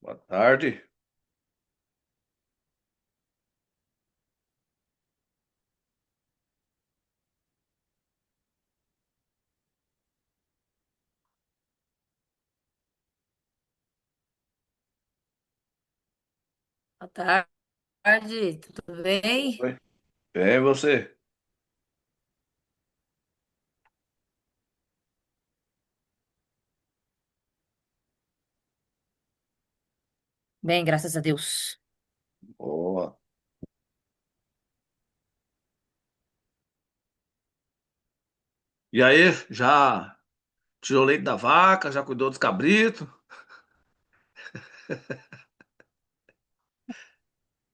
Boa tarde. Boa tarde, tudo bem? Oi. Bem, você? Bem, graças a Deus. Boa. E aí, já tirou leite da vaca, já cuidou dos cabritos?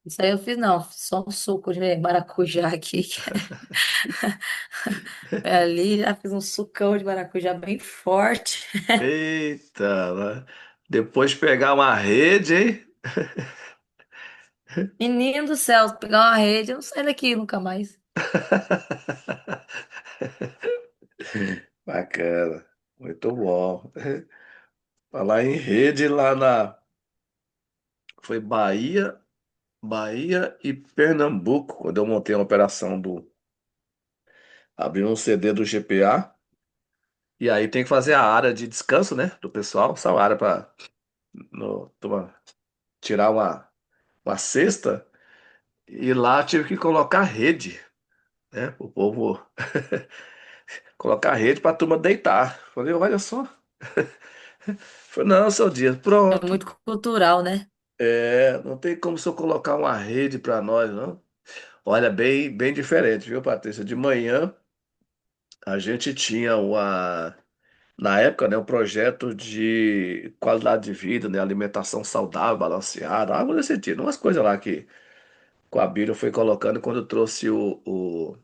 Isso aí eu fiz não, só um suco de maracujá aqui. Ali já fiz um sucão de maracujá bem forte. Eita, depois pegar uma rede, hein? Menino do céu, pegar uma rede, eu não saio daqui nunca mais. Bacana, muito bom. Falar em rede lá na. Foi Bahia e Pernambuco, quando eu montei a operação do. Abri um CD do GPA, e aí tem que fazer a área de descanso, né? Do pessoal, essa área para tirar uma cesta e lá tive que colocar rede, né? O povo colocar rede para a turma deitar. Falei, olha só. Falei, não, seu dia, É pronto. muito cultural, né? É, não tem como se eu colocar uma rede para nós, não. Olha, bem diferente, viu, Patrícia? De manhã a gente tinha na época, né, um projeto de qualidade de vida, né, alimentação saudável, balanceada, algo nesse sentido, umas coisas lá que com a Bíblia foi colocando quando trouxe o,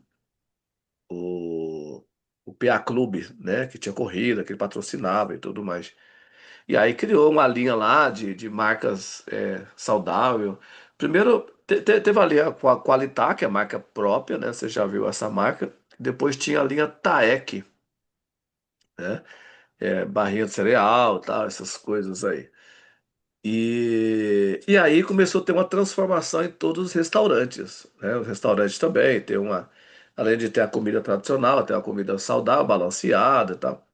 o PA Clube, né? Que tinha corrida, que ele patrocinava e tudo mais. E aí criou uma linha lá de marcas saudável. Primeiro teve ali a Qualitá, que é a marca própria, né? Você já viu essa marca. Depois tinha a linha Taek, né? Barrinha de cereal, tal, essas coisas aí. E aí começou a ter uma transformação em todos os restaurantes, né? Os restaurantes também tem além de ter a comida tradicional, tem a comida saudável, balanceada e tal.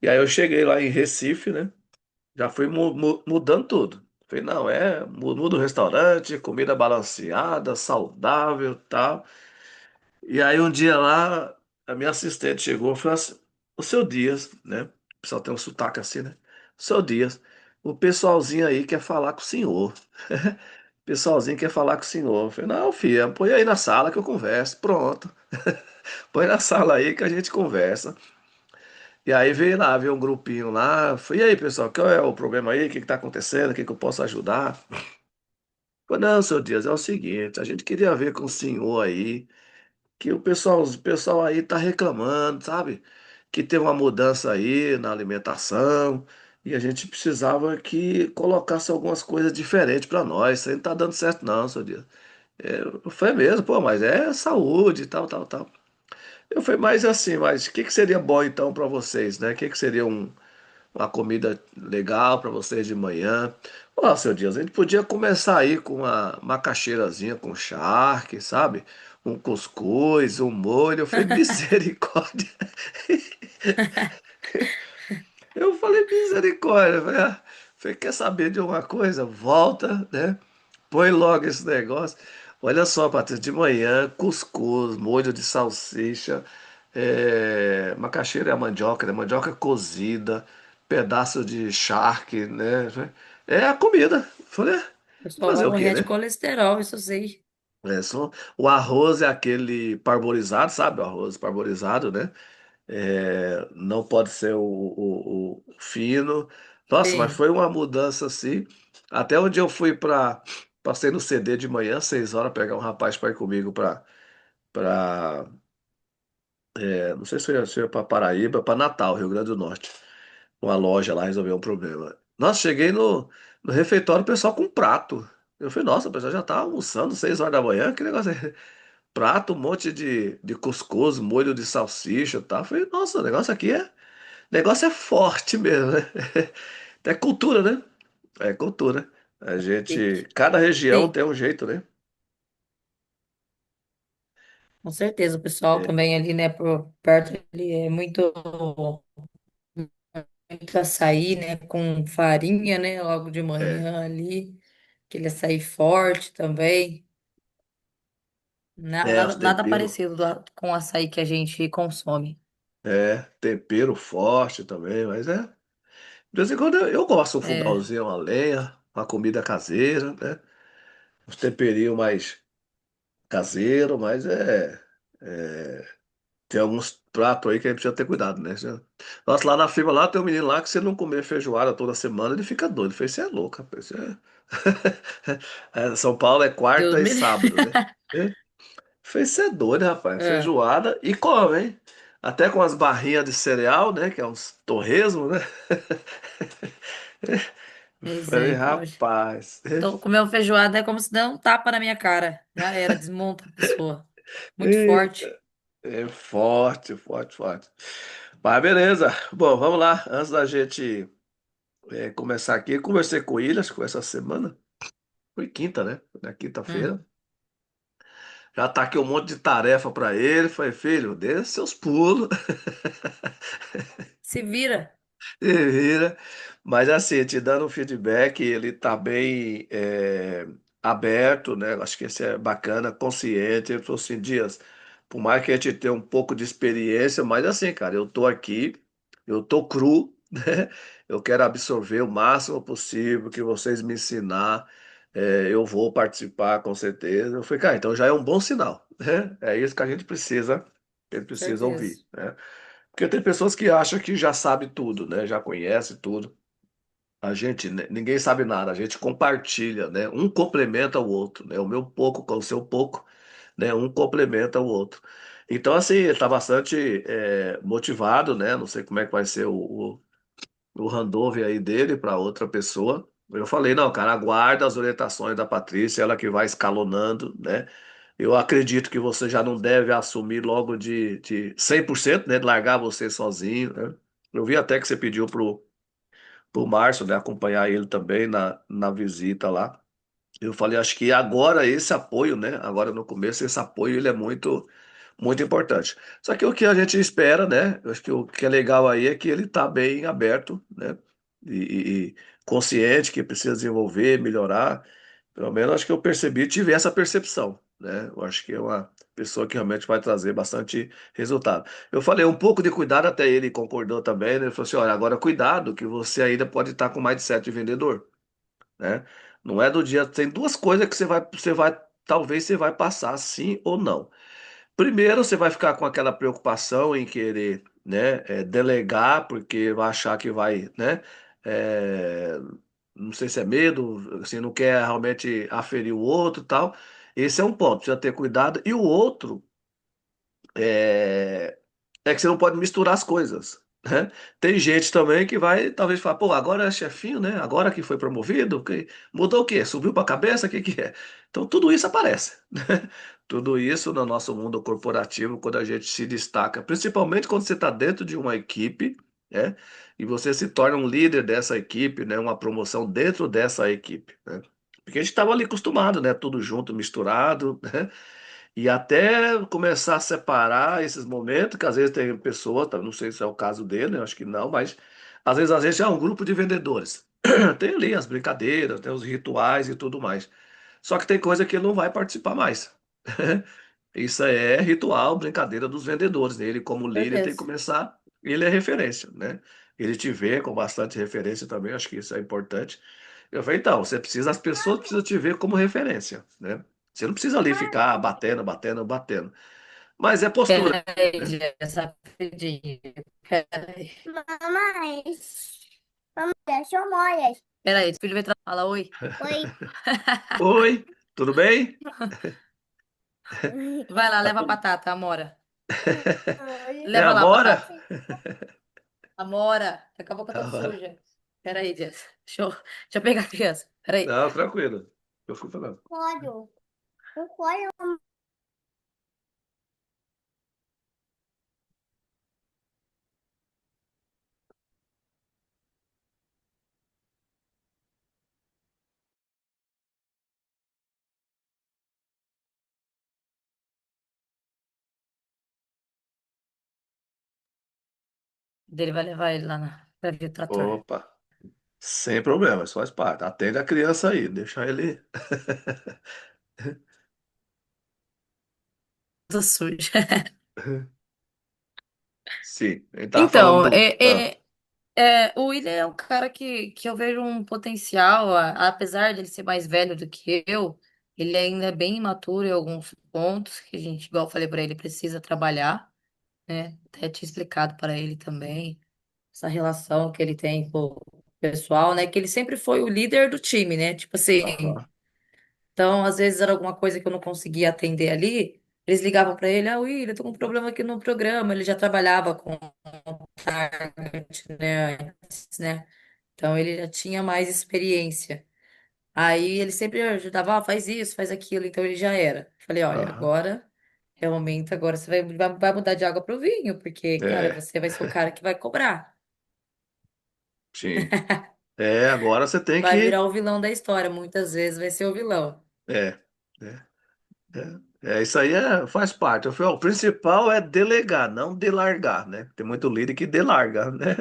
E aí eu cheguei lá em Recife, né? Já fui mudando tudo. Falei, não, muda o restaurante, comida balanceada, saudável, tal. E aí um dia lá, a minha assistente chegou e falou assim, o seu Dias, né? O pessoal tem um sotaque assim, né? O seu Dias, o pessoalzinho aí quer falar com o senhor. O pessoalzinho quer falar com o senhor. Eu falei, não, filha, põe aí na sala que eu converso. Pronto. Põe na sala aí que a gente conversa. E aí veio um grupinho lá. Falei, e aí, pessoal, qual é o problema aí? O que que tá acontecendo? O que que eu posso ajudar? Falei, não, seu Dias, é o seguinte, a gente queria ver com o senhor aí, que o pessoal aí tá reclamando, sabe? Que teve uma mudança aí na alimentação e a gente precisava que colocasse algumas coisas diferentes para nós. Isso aí não tá dando certo não, seu Dias. Eu falei mesmo, pô, mas é saúde e tal, tal, tal. Eu falei, mas assim, mas o que que seria bom então para vocês, né? O que que seria uma comida legal para vocês de manhã? Ó, seu Dias, a gente podia começar aí com uma macaxeirazinha com charque, sabe? Um cuscuz, um molho. Eu falei, misericórdia. Eu falei, misericórdia. Eu falei, quer saber de uma coisa? Volta, né? Põe logo esse negócio. Olha só, Patrícia, de manhã, cuscuz, molho de salsicha, macaxeira é a mandioca, né? Mandioca cozida, pedaço de charque, né? É a comida. Falei, O pessoal vai fazer o morrer quê, de né? colesterol, isso eu sei. O arroz é aquele parborizado, sabe? O arroz parborizado, né? Não pode ser o fino. Nossa, mas Sim. foi uma mudança assim. Até onde eu fui para. Passei no CD de manhã, 6 horas, pegar um rapaz para ir comigo para não sei se foi para Paraíba, para Natal, Rio Grande do Norte. Uma loja lá resolveu um problema. Nossa, cheguei no refeitório, o pessoal com prato. Eu falei, nossa, o pessoal já tá almoçando 6 horas da manhã, que negócio é? Prato, um monte de cuscuz, molho de salsicha e tal. Eu falei, nossa, o negócio é forte mesmo, né? É cultura, né? É cultura. A E- gente, cada região Sim, tem um jeito, né? com certeza. O pessoal É, também ali, né, por perto, ele é muito açaí, né, com farinha, né, logo de é, manhã ali. Aquele açaí forte também. os Nada temperos, parecido com o açaí que a gente consome. tempero forte também, mas é. De vez em quando eu gosto de um É, fogãozinho, uma lenha, uma comida caseira, né? Uns temperinhos mais caseiro, mas é, tem alguns pratos aí que a gente precisa ter cuidado, né? Nossa, lá na firma lá tem um menino lá que se ele não comer feijoada toda semana, ele fica doido. Ele fez, você é louco, rapaz. São Paulo é Deus quarta e me livre. sábado, né? Fez, você é doido, rapaz. É, Feijoada e come, hein? Até com as barrinhas de cereal, né? Que é uns torresmo, né? Falei, misericórdia. rapaz. Então, comer uma feijoada é como se der um tapa na minha cara. Já era, desmonta a pessoa. Muito Eita, forte. é forte, forte, forte. Mas beleza. Bom, vamos lá. Antes da gente começar aqui, eu conversei com o Ilhas com essa semana. Foi quinta, né? Na Hum, quinta-feira. Já tá aqui um monte de tarefa pra ele. Falei, filho, dê seus pulos. se vira. E vira. Mas assim, te dando um feedback, ele tá bem aberto, né? Acho que isso é bacana, consciente. Ele falou assim, Dias, por mais que a gente tenha um pouco de experiência, mas assim, cara, eu tô aqui, eu tô cru, né? Eu quero absorver o máximo possível que vocês me ensinar. Eu vou participar com certeza. Eu falei, cara, então já é um bom sinal, né? É isso que a gente precisa Certeza. ouvir, né? Porque tem pessoas que acham que já sabe tudo, né? Já conhece tudo. A gente, né, ninguém sabe nada, a gente compartilha, né? Um complementa o outro, né? O meu pouco com o seu pouco, né? Um complementa o outro. Então, assim, ele está bastante motivado, né? Não sei como é que vai ser o handover aí dele para outra pessoa. Eu falei, não, cara, aguarda as orientações da Patrícia, ela que vai escalonando, né? Eu acredito que você já não deve assumir logo de 100%, né? De largar você sozinho, né? Eu vi até que você pediu pro Márcio, né? Acompanhar ele também na visita lá. Eu falei, acho que agora esse apoio, né? Agora no começo, esse apoio ele é muito, muito importante. Só que o que a gente espera, né? Eu acho que o que é legal aí é que ele está bem aberto, né? E consciente que precisa desenvolver, melhorar. Pelo menos acho que eu percebi, tive essa percepção, né? Eu acho que é uma pessoa que realmente vai trazer bastante resultado. Eu falei um pouco de cuidado, até ele concordou também, né? Ele falou assim, olha, agora cuidado que você ainda pode estar com mindset de vendedor, né? Não é do dia, tem duas coisas que talvez você vai passar sim ou não. Primeiro, você vai ficar com aquela preocupação em querer, né, delegar, porque vai achar que vai, né, é, não sei se é medo, assim, não quer realmente aferir o outro e tal. Esse é um ponto, precisa ter cuidado. E o outro é, é que você não pode misturar as coisas, né? Tem gente também que vai talvez falar, pô, agora é chefinho, né? Agora que foi promovido, mudou o quê? Subiu para a cabeça? O que que é? Então tudo isso aparece, né? Tudo isso no nosso mundo corporativo, quando a gente se destaca, principalmente quando você está dentro de uma equipe, né? E você se torna um líder dessa equipe, né? Uma promoção dentro dessa equipe, né? Porque a gente estava ali acostumado, né? Tudo junto, misturado, né? E até começar a separar esses momentos, que às vezes tem pessoa, tá, não sei se é o caso dele, eu acho que não, mas às vezes a gente é um grupo de vendedores. Tem ali as brincadeiras, tem os rituais e tudo mais. Só que tem coisa que ele não vai participar mais. Isso é ritual, brincadeira dos vendedores, né? Ele, como líder, tem que Certeza. começar. Ele é referência, né? Ele te vê com bastante referência também, acho que isso é importante. Eu falei, então, você precisa, as pessoas precisam te ver como referência, né? Você não precisa ali ficar batendo, batendo, batendo. Mas é postura, Peraí, né? Jess, rapidinho. Peraí. Mamãe, mamãe, sou molhas. Peraí, filho vai fala oi. Oi. Oi, tudo bem? Vai lá, Tá leva a tudo... batata, Amora. É Leva lá a agora? batata. Amora, daqui a pouco tá Agora. suja. Peraí, Jess. Deixa eu pegar a criança. Peraí. Não, tranquilo. Eu fui falando. Pode. Não pode. Dele vai levar ele lá pra ver o trator. Opa, sem problema, isso faz parte. Atende a criança aí, deixa ele. Tô suja. Sim, ele tava falando Então, do. o William é um cara que eu vejo um potencial, apesar de ele ser mais velho do que eu, ele ainda é bem imaturo em alguns pontos que a gente, igual eu falei pra ele, precisa trabalhar, né? Até tinha explicado para ele também essa relação que ele tem com o pessoal, né? Que ele sempre foi o líder do time, né? Tipo assim, Aham, então às vezes era alguma coisa que eu não conseguia atender ali, eles ligavam para ele, William, eu tô com um problema aqui no programa, ele já trabalhava com target, né? Antes, né? Então ele já tinha mais experiência. Aí ele sempre ajudava, faz isso, faz aquilo, então ele já era. Falei, olha, aham. agora é o momento, agora você vai mudar de água pro vinho, porque, cara, É, você vai ser o cara que vai cobrar. sim. É, agora você tem Vai que. virar o vilão da história, muitas vezes vai ser o vilão. É, é, isso aí faz parte. Eu falei, ó, o principal é delegar, não delargar, né? Tem muito líder que delarga, né?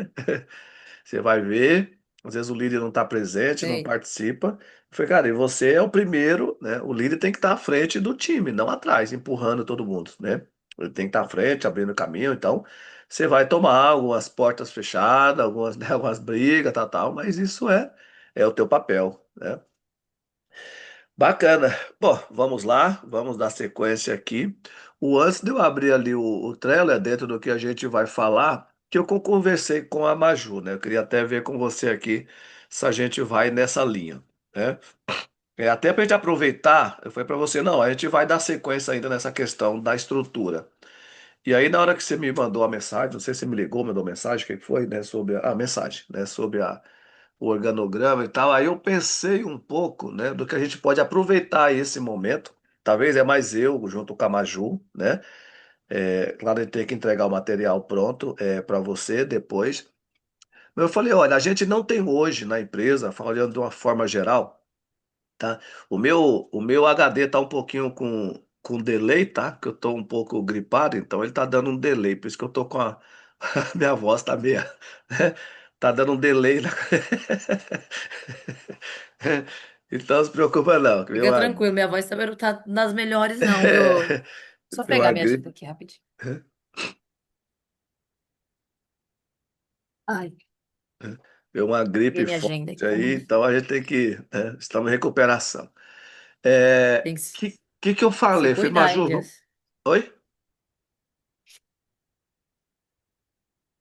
Você vai ver, às vezes o líder não está presente, não Sei. participa. Eu falei, cara, e você é o primeiro, né? O líder tem que estar à frente do time, não atrás, empurrando todo mundo, né? Ele tem que estar à frente, abrindo caminho. Então, você vai tomar algumas portas fechadas, algumas, né, algumas brigas, tal, tal, mas isso é o teu papel, né? Bacana. Bom, vamos lá, vamos dar sequência aqui. O antes de eu abrir ali o Trello, é dentro do que a gente vai falar, que eu conversei com a Maju, né? Eu queria até ver com você aqui se a gente vai nessa linha, né? Até para a gente aproveitar, eu falei para você, não, a gente vai dar sequência ainda nessa questão da estrutura. E aí, na hora que você me mandou a mensagem, não sei se você me ligou, mandou mensagem, o que que foi, né? Sobre a mensagem, né? Sobre o organograma e tal. Aí eu pensei um pouco, né, do que a gente pode aproveitar esse momento. Talvez é mais eu junto com a Maju, né? Claro, a gente tem que entregar o material pronto para você depois. Mas eu falei, olha, a gente não tem hoje na empresa, falando de uma forma geral, tá? O meu HD tá um pouquinho com delay, tá? Que eu tô um pouco gripado, então ele tá dando um delay, por isso que eu tô com a minha voz tá meia, né? Tá dando um delay na... Então não se preocupa não, que Fica tranquilo, minha voz também não tá nas melhores, não, viu? Só deu pegar uma minha ajuda gripe, aqui rapidinho. Ai, deu uma peguei gripe minha forte agenda aqui. aí, então a gente tem que, né, estamos em recuperação. Tem que Que eu se falei? Falei, cuidar, hein, Maju, Jess? oi?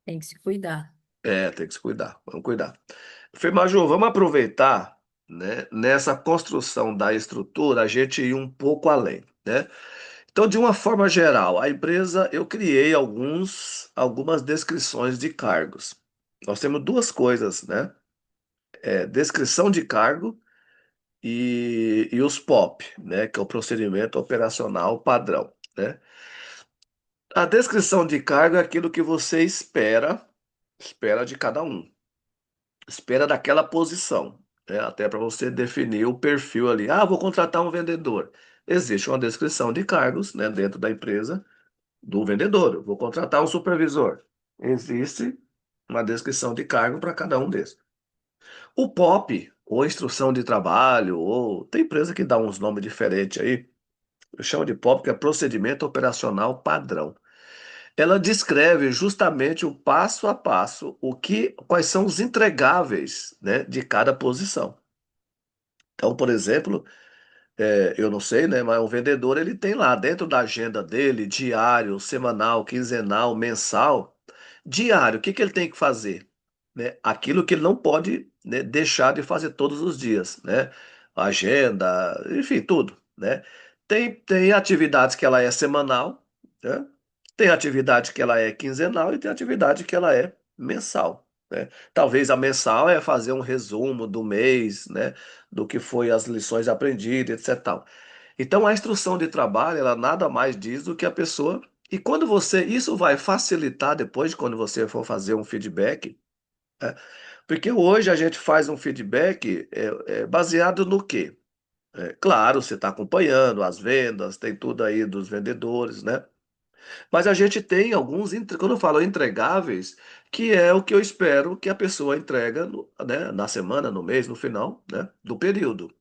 Tem que se cuidar. Tem que se cuidar, vamos cuidar. Falei, Maju, vamos aproveitar, né, nessa construção da estrutura, a gente ir um pouco além, né? Então, de uma forma geral, a empresa, eu criei algumas descrições de cargos. Nós temos duas coisas, né? Descrição de cargo e os POP, né? Que é o procedimento operacional padrão, né? A descrição de cargo é aquilo que você espera de cada um, espera daquela posição, né? Até para você definir o perfil ali. Ah, vou contratar um vendedor. Existe uma descrição de cargos, né, dentro da empresa do vendedor. Eu vou contratar um supervisor. Existe uma descrição de cargo para cada um desses. O POP, ou instrução de trabalho, ou tem empresa que dá uns nomes diferentes aí. Eu chamo de POP, que é procedimento operacional padrão. Ela descreve justamente o passo a passo, quais são os entregáveis, né, de cada posição. Então, por exemplo, eu não sei, né? Mas o vendedor ele tem lá dentro da agenda dele, diário, semanal, quinzenal, mensal. Diário, o que que ele tem que fazer? Né? Aquilo que ele não pode, né, deixar de fazer todos os dias, né? Agenda, enfim, tudo, né? Tem atividades que ela é semanal, né? Tem atividade que ela é quinzenal e tem atividade que ela é mensal, né? Talvez a mensal é fazer um resumo do mês, né? Do que foi as lições aprendidas, etc. Tal. Então a instrução de trabalho, ela nada mais diz do que a pessoa. E quando isso vai facilitar depois, quando você for fazer um feedback, né? Porque hoje a gente faz um feedback baseado no quê? Claro, você está acompanhando as vendas, tem tudo aí dos vendedores, né? Mas a gente tem alguns, quando eu falo entregáveis, que é o que eu espero que a pessoa entrega, né, na semana, no mês, no final, né, do período.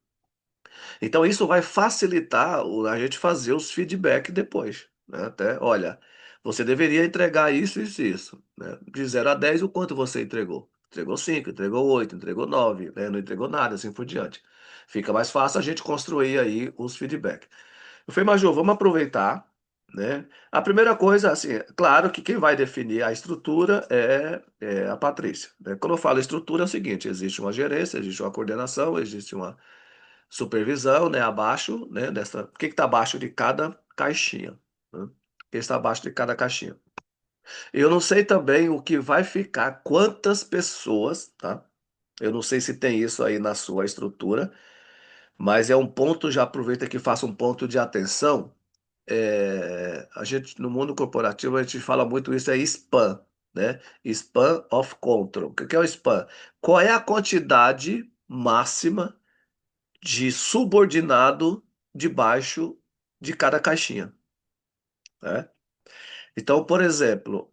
Então isso vai facilitar a gente fazer os feedback depois, né? Até, olha, você deveria entregar isso, isso, isso, né? De 0 a 10, o quanto você entregou? Entregou 5, entregou 8, entregou 9, né? Não entregou nada, assim por diante. Fica mais fácil a gente construir aí os feedback. Eu falei, Maju, vamos aproveitar, né? A primeira coisa, assim, é claro que quem vai definir a estrutura é a Patrícia, né? Quando eu falo estrutura, é o seguinte: existe uma gerência, existe uma coordenação, existe uma supervisão, né, abaixo, né, dessa, o que está abaixo de cada caixinha, né? O que está abaixo de cada caixinha. Eu não sei também o que vai ficar, quantas pessoas, tá? Eu não sei se tem isso aí na sua estrutura, mas é um ponto, já aproveita que faça um ponto de atenção. A gente, no mundo corporativo, a gente fala muito isso, é spam, né? Span of control. O que é o spam? Qual é a quantidade máxima de subordinado debaixo de cada caixinha, né? Então, por exemplo,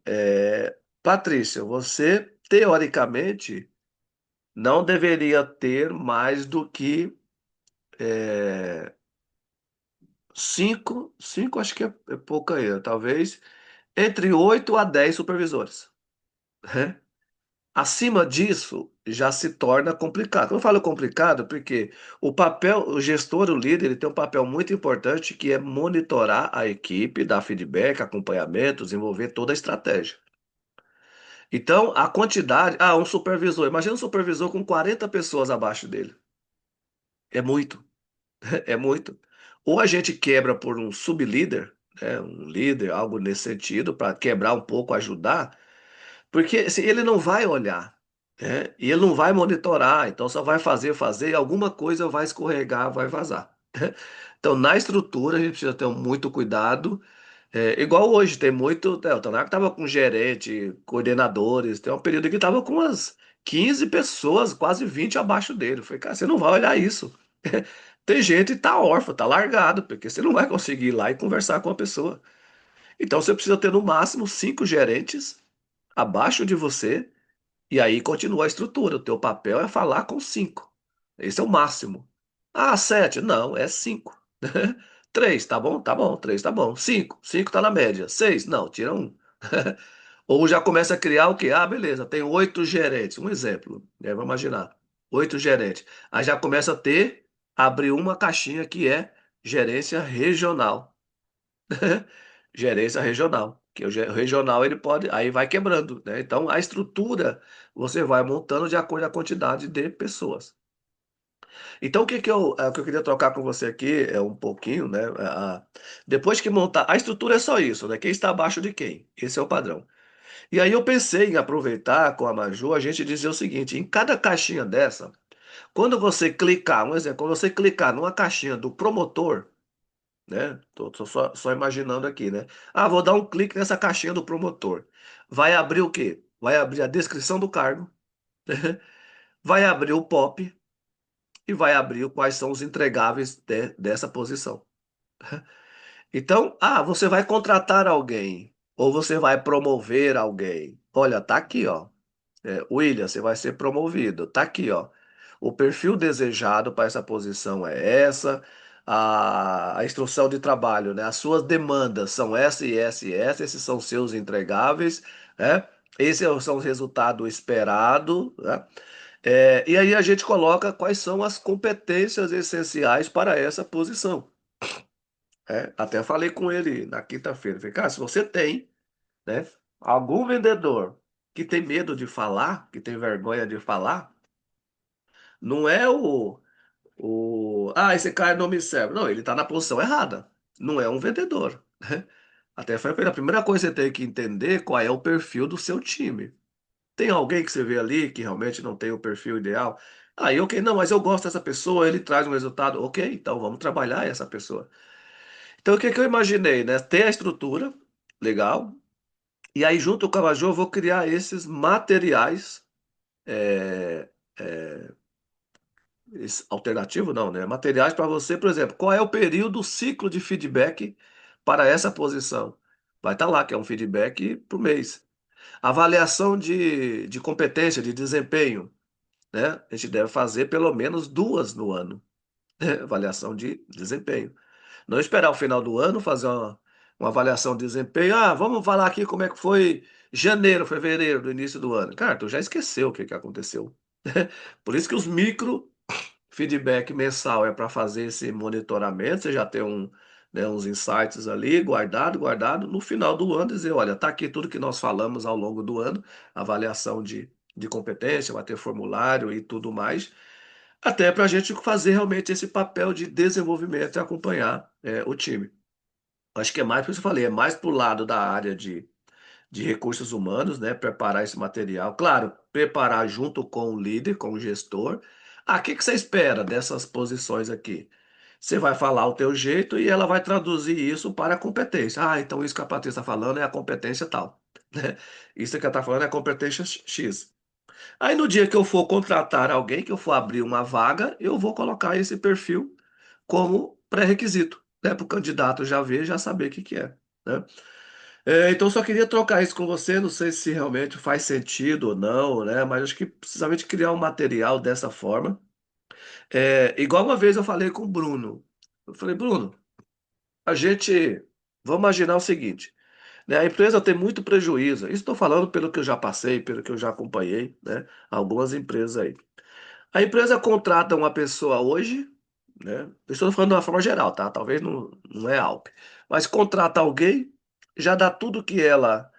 Patrícia, você teoricamente não deveria ter mais do que cinco acho que é pouca aí, talvez entre 8 a 10 supervisores, né? Acima disso, já se torna complicado. Eu falo complicado porque o gestor, o líder, ele tem um papel muito importante que é monitorar a equipe, dar feedback, acompanhamento, desenvolver toda a estratégia. Então, a quantidade. Ah, um supervisor. Imagina um supervisor com 40 pessoas abaixo dele. É muito, é muito. Ou a gente quebra por um sublíder, né, um líder, algo nesse sentido, para quebrar um pouco, ajudar. Porque assim, ele não vai olhar, né? E ele não vai monitorar, então só vai fazer, e alguma coisa vai escorregar, vai vazar. Então, na estrutura, a gente precisa ter muito cuidado. Igual hoje, tem muito. O Tanaco estava com gerente, coordenadores, tem um período que estava com umas 15 pessoas, quase 20 abaixo dele. Eu falei, cara, você não vai olhar isso. Tem gente que tá órfão, tá largado, porque você não vai conseguir ir lá e conversar com a pessoa. Então você precisa ter no máximo 5 gerentes abaixo de você, e aí continua a estrutura. O teu papel é falar com 5. Esse é o máximo. Ah, 7? Não, é 5. 3, tá bom? Tá bom, 3 tá bom. 5, 5 tá na média. 6, não, tira um. Ou já começa a criar o quê? Ah, beleza, tem 8 gerentes. Um exemplo, né? Vamos imaginar. 8 gerentes. Aí já começa a abrir uma caixinha que é gerência regional. Gerência regional, que o regional ele pode, aí vai quebrando, né? Então a estrutura você vai montando de acordo com a quantidade de pessoas. Então o que eu queria trocar com você aqui é um pouquinho, né? Depois que montar, a estrutura é só isso, né? Quem está abaixo de quem? Esse é o padrão. E aí eu pensei em aproveitar com a Maju a gente dizer o seguinte: em cada caixinha dessa, quando você clicar, um exemplo, quando você clicar numa caixinha do promotor, né? Tô só imaginando aqui, né? Ah, vou dar um clique nessa caixinha do promotor. Vai abrir o quê? Vai abrir a descrição do cargo, vai abrir o POP e vai abrir quais são os entregáveis dessa posição. Então, você vai contratar alguém ou você vai promover alguém. Olha, tá aqui, ó. William, você vai ser promovido. Tá aqui, ó. O perfil desejado para essa posição é essa. A instrução de trabalho, né? As suas demandas são essa e essa e essa. Esses são seus entregáveis, né? São os resultados esperados, né? E aí a gente coloca quais são as competências essenciais para essa posição. Até falei com ele na quinta-feira. Falei, cara, se você tem, né, algum vendedor que tem medo de falar, que tem vergonha de falar, não é esse cara não me serve. Não, ele está na posição errada. Não é um vendedor. Né? Até foi a primeira coisa que você tem que entender qual é o perfil do seu time. Tem alguém que você vê ali que realmente não tem o perfil ideal? Aí, ok, não, mas eu gosto dessa pessoa, ele traz um resultado. Ok, então vamos trabalhar essa pessoa. Então, o que que eu imaginei, né? Ter a estrutura, legal. E aí, junto com a Maju, eu vou criar esses materiais é, alternativo não, né? Materiais para você, por exemplo, qual é o período, o ciclo de feedback para essa posição? Vai estar lá, que é um feedback por mês. Avaliação de competência, de desempenho, né? A gente deve fazer pelo menos duas no ano, né? Avaliação de desempenho. Não esperar o final do ano fazer uma avaliação de desempenho. Ah, vamos falar aqui como é que foi janeiro, fevereiro do início do ano. Cara, tu já esqueceu o que que aconteceu. Por isso que os micro feedback mensal é para fazer esse monitoramento. Você já tem né, uns insights ali guardado. No final do ano, dizer: olha, tá aqui tudo que nós falamos ao longo do ano, avaliação de competência, vai ter formulário e tudo mais. Até para a gente fazer realmente esse papel de desenvolvimento e acompanhar o time. Acho que é mais, por isso que eu falei, é mais para o lado da área de recursos humanos, né? Preparar esse material. Claro, preparar junto com o líder, com o gestor. Ah, o que que você espera dessas posições aqui? Você vai falar o teu jeito e ela vai traduzir isso para a competência. Ah, então isso que a Patrícia está falando é a competência tal, né? Isso que ela está falando é a competência X. Aí no dia que eu for contratar alguém, que eu for abrir uma vaga, eu vou colocar esse perfil como pré-requisito, né? Para o candidato já ver, já saber o que que é, né? Então eu só queria trocar isso com você, não sei se realmente faz sentido ou não, né? Mas acho que precisamente criar um material dessa forma. Igual uma vez eu falei com o Bruno. Eu falei, Bruno, a gente, vamos imaginar o seguinte, né? A empresa tem muito prejuízo. Isso estou falando pelo que eu já passei, pelo que eu já acompanhei, né? Algumas empresas aí. A empresa contrata uma pessoa hoje, né? Estou falando de uma forma geral, tá? Talvez não é Alp, mas contrata alguém, já dá tudo que ela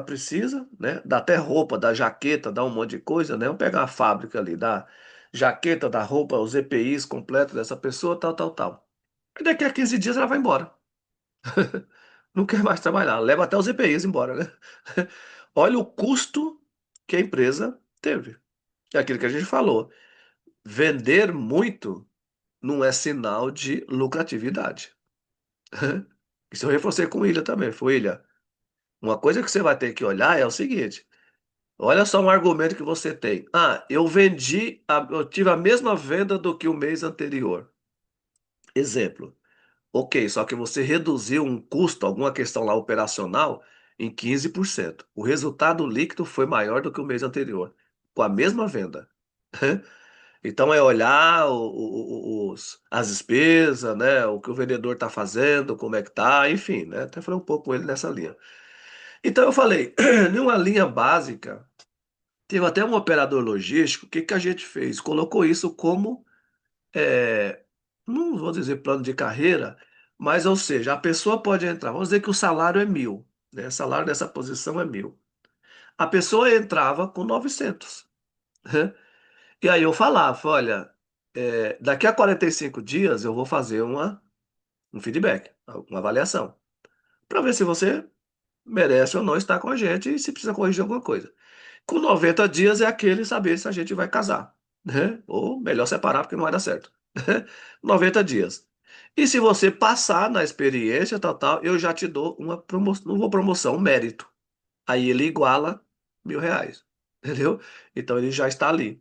precisa, né? Dá até roupa, dá jaqueta, dá um monte de coisa, né? Vamos pegar a fábrica ali, dá jaqueta, dá roupa, os EPIs completos dessa pessoa, tal, tal, tal. E daqui a 15 dias ela vai embora. Não quer mais trabalhar, leva até os EPIs embora, né? Olha o custo que a empresa teve. É aquilo que a gente falou. Vender muito não é sinal de lucratividade. Isso eu reforcei com o William também. Foi, William, uma coisa que você vai ter que olhar é o seguinte: olha só um argumento que você tem. Ah, eu tive a mesma venda do que o mês anterior. Exemplo. Ok, só que você reduziu um custo, alguma questão lá operacional, em 15%. O resultado líquido foi maior do que o mês anterior, com a mesma venda. Então é olhar as despesas, né? O que o vendedor está fazendo, como é que tá, enfim, né? Até falei um pouco com ele nessa linha. Então eu falei, em uma linha básica, teve até um operador logístico, o que que a gente fez? Colocou isso como, é, não vou dizer plano de carreira, mas ou seja, a pessoa pode entrar, vamos dizer que o salário é 1.000, né? O salário dessa posição é 1.000. A pessoa entrava com 900. E aí eu falava, olha, daqui a 45 dias eu vou fazer um feedback, uma avaliação, para ver se você merece ou não estar com a gente e se precisa corrigir alguma coisa. Com 90 dias é aquele saber se a gente vai casar, né? Ou melhor separar porque não vai dar certo. 90 dias. E se você passar na experiência, tal, tal, eu já te dou uma promoção, não vou promoção, um mérito. Aí ele iguala R$ 1.000, entendeu? Então ele já está ali.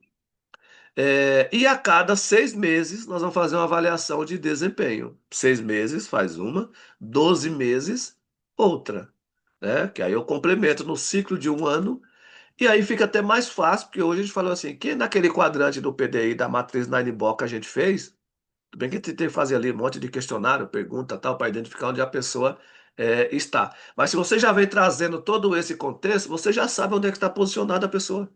E a cada 6 meses nós vamos fazer uma avaliação de desempenho. 6 meses faz uma, 12 meses outra, né? Que aí eu complemento no ciclo de um ano e aí fica até mais fácil, porque hoje a gente falou assim, que naquele quadrante do PDI da matriz Ninebot que a gente fez, tudo bem que a gente tem que fazer ali um monte de questionário, pergunta tal, para identificar onde a pessoa está. Mas se você já vem trazendo todo esse contexto, você já sabe onde é que está posicionada a pessoa.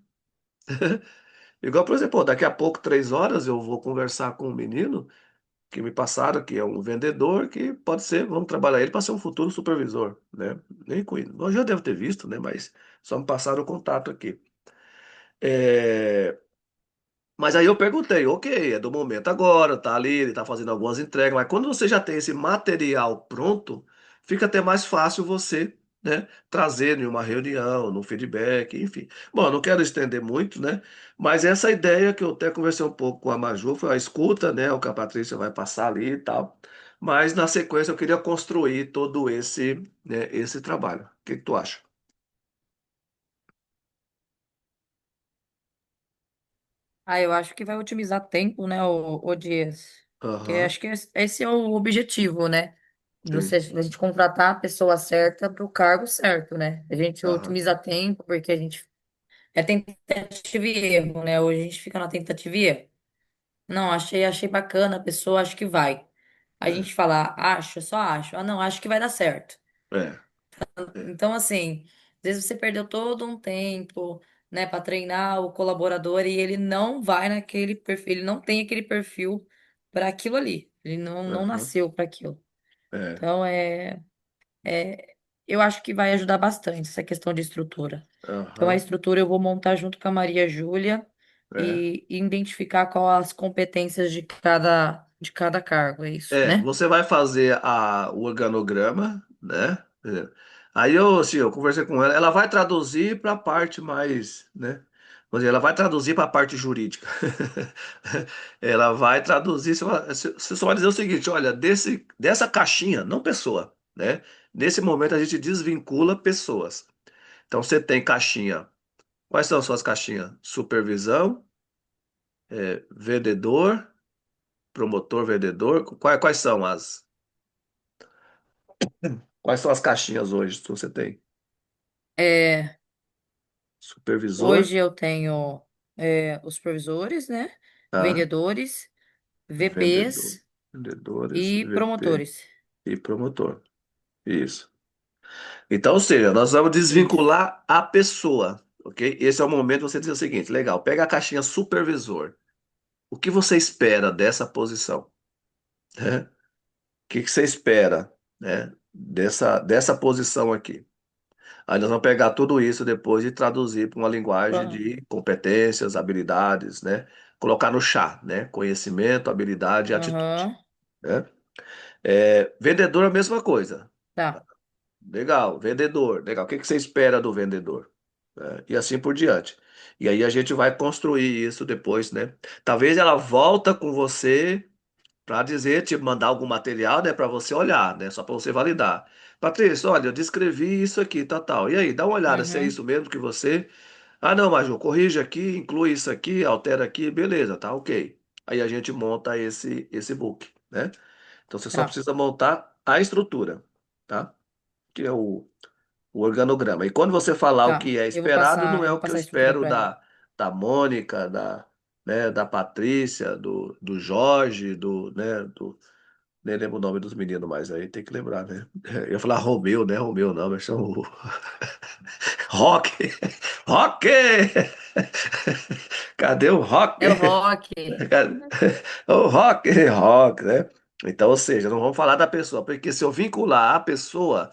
Igual, por exemplo, daqui a pouco, 3 horas, eu vou conversar com um menino que me passaram, que é um vendedor, que pode ser, vamos trabalhar ele para ser um futuro supervisor, né? Nem com ele. Eu já devo ter visto, né? Mas só me passaram o contato aqui. É, Mas aí eu perguntei, ok, é do momento agora, tá ali, ele tá fazendo algumas entregas, mas quando você já tem esse material pronto, fica até mais fácil você, né, trazer em uma reunião, no feedback, enfim. Bom, eu não quero estender muito, né, mas essa ideia que eu até conversei um pouco com a Maju foi a escuta, né, o que a Patrícia vai passar ali e tal, mas na sequência eu queria construir todo esse trabalho. O que que tu acha? Ah, eu acho que vai otimizar tempo, né, o Dias? Porque Aham, acho que esse é o objetivo, né? sim. a gente contratar a pessoa certa para o cargo certo, né? A gente Aham. otimiza tempo, porque a gente é tentativa e erro, né? Hoje a gente fica na tentativa e erro. Não, achei bacana, a pessoa acho que vai. A É, gente fala, acho, só acho. Ah, não, acho que vai dar certo. é, é. Então, assim, às vezes você perdeu todo um tempo, né, para treinar o colaborador e ele não vai naquele perfil, ele não tem aquele perfil para aquilo ali. Ele não Aham. nasceu para aquilo. É, Então, eu acho que vai ajudar bastante essa questão de estrutura. Então, a aham. estrutura eu vou montar junto com a Maria Júlia É. e identificar qual as competências de cada cargo, é isso, É, né? você vai fazer o organograma, né? É. Aí eu, assim, eu conversei com ela, ela vai traduzir para a parte mais, né? Vamos dizer, ela vai traduzir para a parte jurídica. Ela vai traduzir, você só vai dizer o seguinte, olha, dessa caixinha, não pessoa, né? Nesse momento a gente desvincula pessoas. Então você tem caixinha. Quais são as suas caixinhas? Supervisão, vendedor, promotor, vendedor. Quais são quais são as caixinhas hoje que você tem? É, Supervisor, hoje eu tenho os supervisores, né? tá? Vendedores, Vendedor, VPs vendedores, e VP promotores. e promotor. Isso. Então, ou seja, nós vamos Isso. desvincular a pessoa, ok? Esse é o momento de você dizer o seguinte, legal, pega a caixinha supervisor. O que você espera dessa posição? Né? O que você espera, né? Dessa posição aqui? Aí nós vamos pegar tudo isso depois e traduzir para uma linguagem Pro- de competências, habilidades, né? Colocar no chá, né? Conhecimento, habilidade e atitude, Aham. né? Vendedor, a mesma coisa. Tá. Legal, vendedor, legal. O que que você espera do vendedor? E assim por diante. E aí a gente vai construir isso depois, né? Talvez ela volta com você para dizer, te mandar algum material, né, para você olhar, né, só para você validar. Patrícia, olha, eu descrevi isso aqui, tal, tal. E aí, dá uma olhada se é Uhum. isso mesmo que você. Ah, não, Maju, corrige aqui, inclui isso aqui, altera aqui, beleza, tá, ok. Aí a gente monta esse book, né? Então você só Tá. precisa montar a estrutura, tá? Que é o organograma. E quando você falar o Tá. que é esperado, não Eu é vou o que eu passar a estrutura espero para ela. da Mônica, né, da Patrícia, do Jorge, nem lembro o nome dos meninos mais aí, tem que lembrar, né? Eu ia falar Romeu, né? Romeu não, mas chama o Rock! Rock! Cadê o Rock? É o rock. O rock, rock, né? Então, ou seja, não vamos falar da pessoa, porque se eu vincular a pessoa,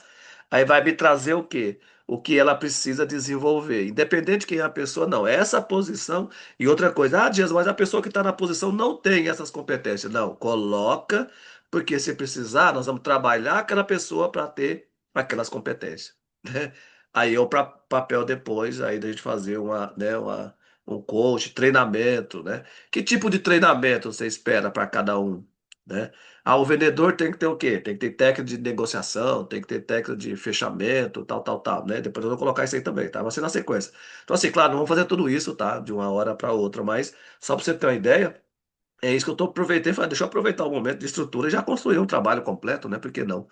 aí vai me trazer o quê? O que ela precisa desenvolver. Independente de quem é a pessoa, não. É essa posição e outra coisa. Ah, Dias, mas a pessoa que está na posição não tem essas competências. Não, coloca, porque se precisar, nós vamos trabalhar aquela pessoa para ter aquelas competências, né? Aí é o papel depois aí da gente fazer um coach, treinamento, né? Que tipo de treinamento você espera para cada um, né? Ah, o vendedor tem que ter o quê? Tem que ter técnica de negociação, tem que ter técnica de fechamento, tal, tal, tal, né? Depois eu vou colocar isso aí também, tá? Vai ser na sequência. Então, assim, claro, não vamos fazer tudo isso, tá? De uma hora para outra, mas só para você ter uma ideia, é isso que eu tô aproveitando, falei, deixa eu aproveitar o momento de estrutura e já construir um trabalho completo, né? Por que não?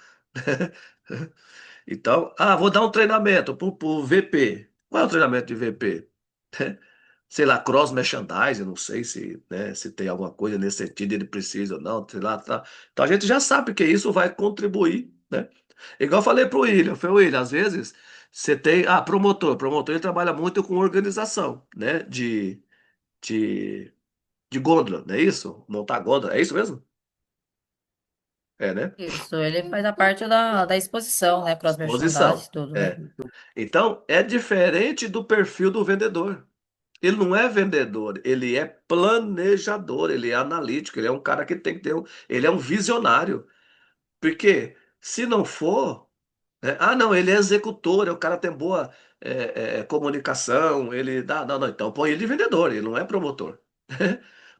Então, vou dar um treinamento pro VP. Qual é o treinamento de VP? Sei lá, cross merchandising, não sei se, né, se tem alguma coisa nesse sentido, ele precisa ou não, sei lá, tá. Então a gente já sabe que isso vai contribuir, né? Igual eu falei pro William, foi William, às vezes você tem, promotor ele trabalha muito com organização, né, de, de gôndola, não é isso? Montar gôndola, é isso mesmo? É, né? Isso. Ele faz a parte da exposição, né? Cross merchandising Exposição, e tudo, né? é. Então é diferente do perfil do vendedor. Ele não é vendedor, ele é planejador, ele é analítico, ele é um cara que tem que ter ele é um visionário. Porque se não for, né? Não, ele é executor, o cara tem boa comunicação, ele dá, não, não, então põe ele de vendedor, ele não é promotor.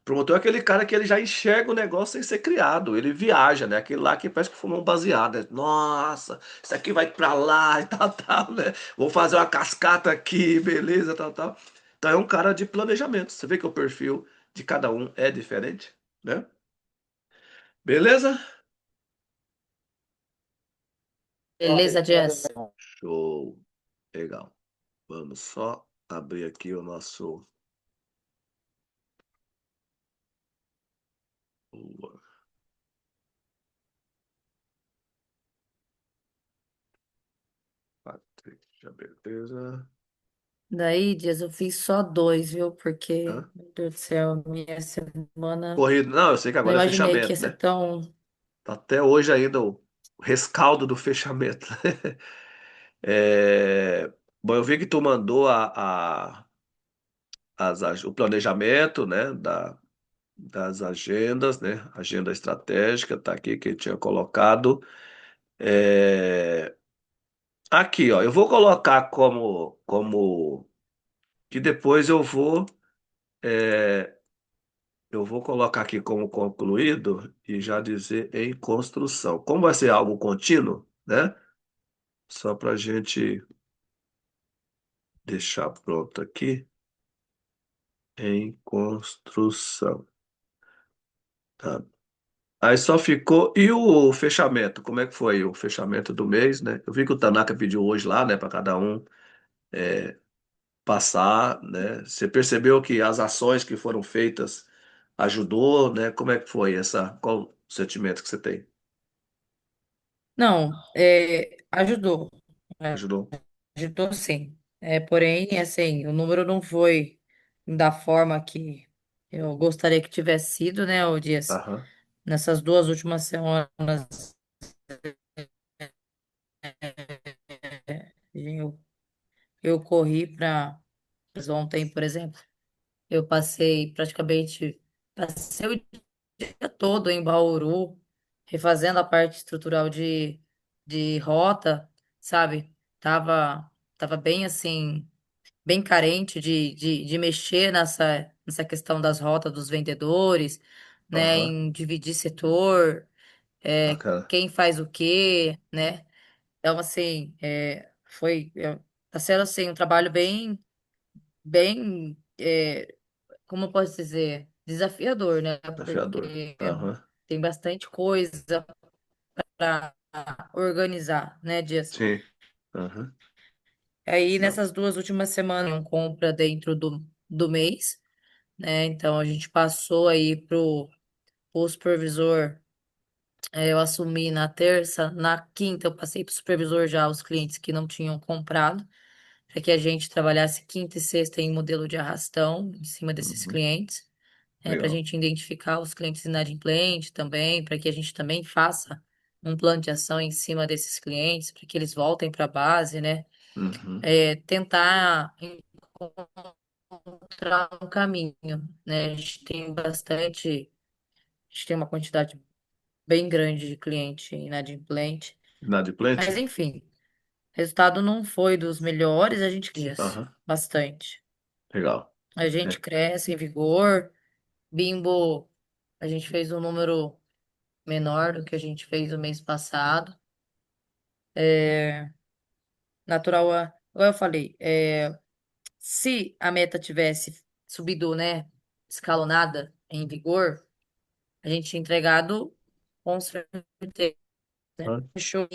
Promotor é aquele cara que ele já enxerga o negócio sem ser criado, ele viaja, né? Aquele lá que parece que fumou um baseado, né? Nossa, isso aqui vai pra lá e tal, tal, né? Vou fazer uma cascata aqui, beleza, tal, tal. Então é um cara de planejamento. Você vê que o perfil de cada um é diferente, né? Beleza? Beleza, Jess? Show. Legal. Vamos só abrir aqui o nosso. Patrícia, beleza. Daí, Dias, eu fiz só dois, viu? Porque, Hã? meu Deus do céu, minha semana. Corrido. Não, eu sei que Não agora é imaginei que ia fechamento, ser né? tão. Tá até hoje ainda o rescaldo do fechamento. É, bom, eu vi que tu mandou o planejamento, né, das agendas, né? Agenda estratégica, tá aqui que eu tinha colocado. É, aqui, ó, eu vou colocar como que depois eu vou colocar aqui como concluído e já dizer em construção. Como vai ser algo contínuo, né? Só para a gente deixar pronto aqui em construção, tá? Aí só ficou. E o fechamento? Como é que foi o fechamento do mês, né? Eu vi que o Tanaka pediu hoje lá, né, para cada um passar, né? Você percebeu que as ações que foram feitas ajudou, né? Como é que foi essa? Qual o sentimento que você tem? Não, ajudou. É, Ajudou? ajudou sim. Porém, assim, o número não foi da forma que eu gostaria que tivesse sido, né, o Dias? Aham, Nessas duas últimas semanas, eu, eu corri para. Ontem, por exemplo, eu passei o dia todo em Bauru, refazendo a parte estrutural de rota, sabe? Tava bem assim, bem carente de mexer nessa questão das rotas dos vendedores, né? aham, Em dividir setor, bacana. quem faz o quê, né? Então, assim, tá sendo assim, um trabalho bem, como eu posso dizer, desafiador, né? Desafiador. Porque Aham, tem bastante coisa para organizar, né, Dias? sim. Aham, Aí não. nessas duas últimas semanas, compra dentro do mês, né? Então a gente passou aí pro supervisor, eu assumi na terça, na quinta eu passei pro supervisor já os clientes que não tinham comprado, para que a gente trabalhasse quinta e sexta em modelo de arrastão em cima desses Uhum, clientes. Para a legal. gente identificar os clientes inadimplentes também, para que a gente também faça um plano de ação em cima desses clientes, para que eles voltem para a base, né? Uhum, Tentar encontrar um caminho, né? A gente tem uma quantidade bem grande de cliente inadimplente, mas inadimplente? enfim, o resultado não foi dos melhores, a gente cresce Aham, bastante. legal. A gente É. cresce em vigor, Bimbo, a gente fez um número menor do que a gente fez o mês passado. Natural, igual eu falei, se a meta tivesse subido, né, escalonada em vigor, a gente tinha entregado com certeza, né? Aham, Fechou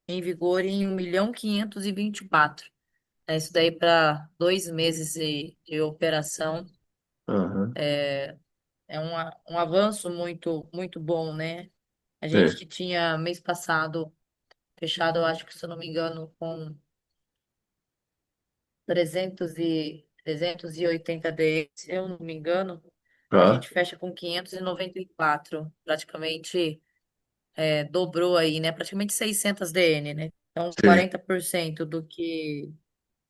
em vigor em 1.524.000. Isso daí para 2 meses de operação aham, um avanço muito, muito bom, né? A gente sim. que tinha mês passado fechado, eu acho que, se eu não me engano, com 380 DE, se eu não me engano, a Ah, gente fecha com 594, praticamente dobrou aí, né? Praticamente 600 DN, né? Então, sim. 40% do que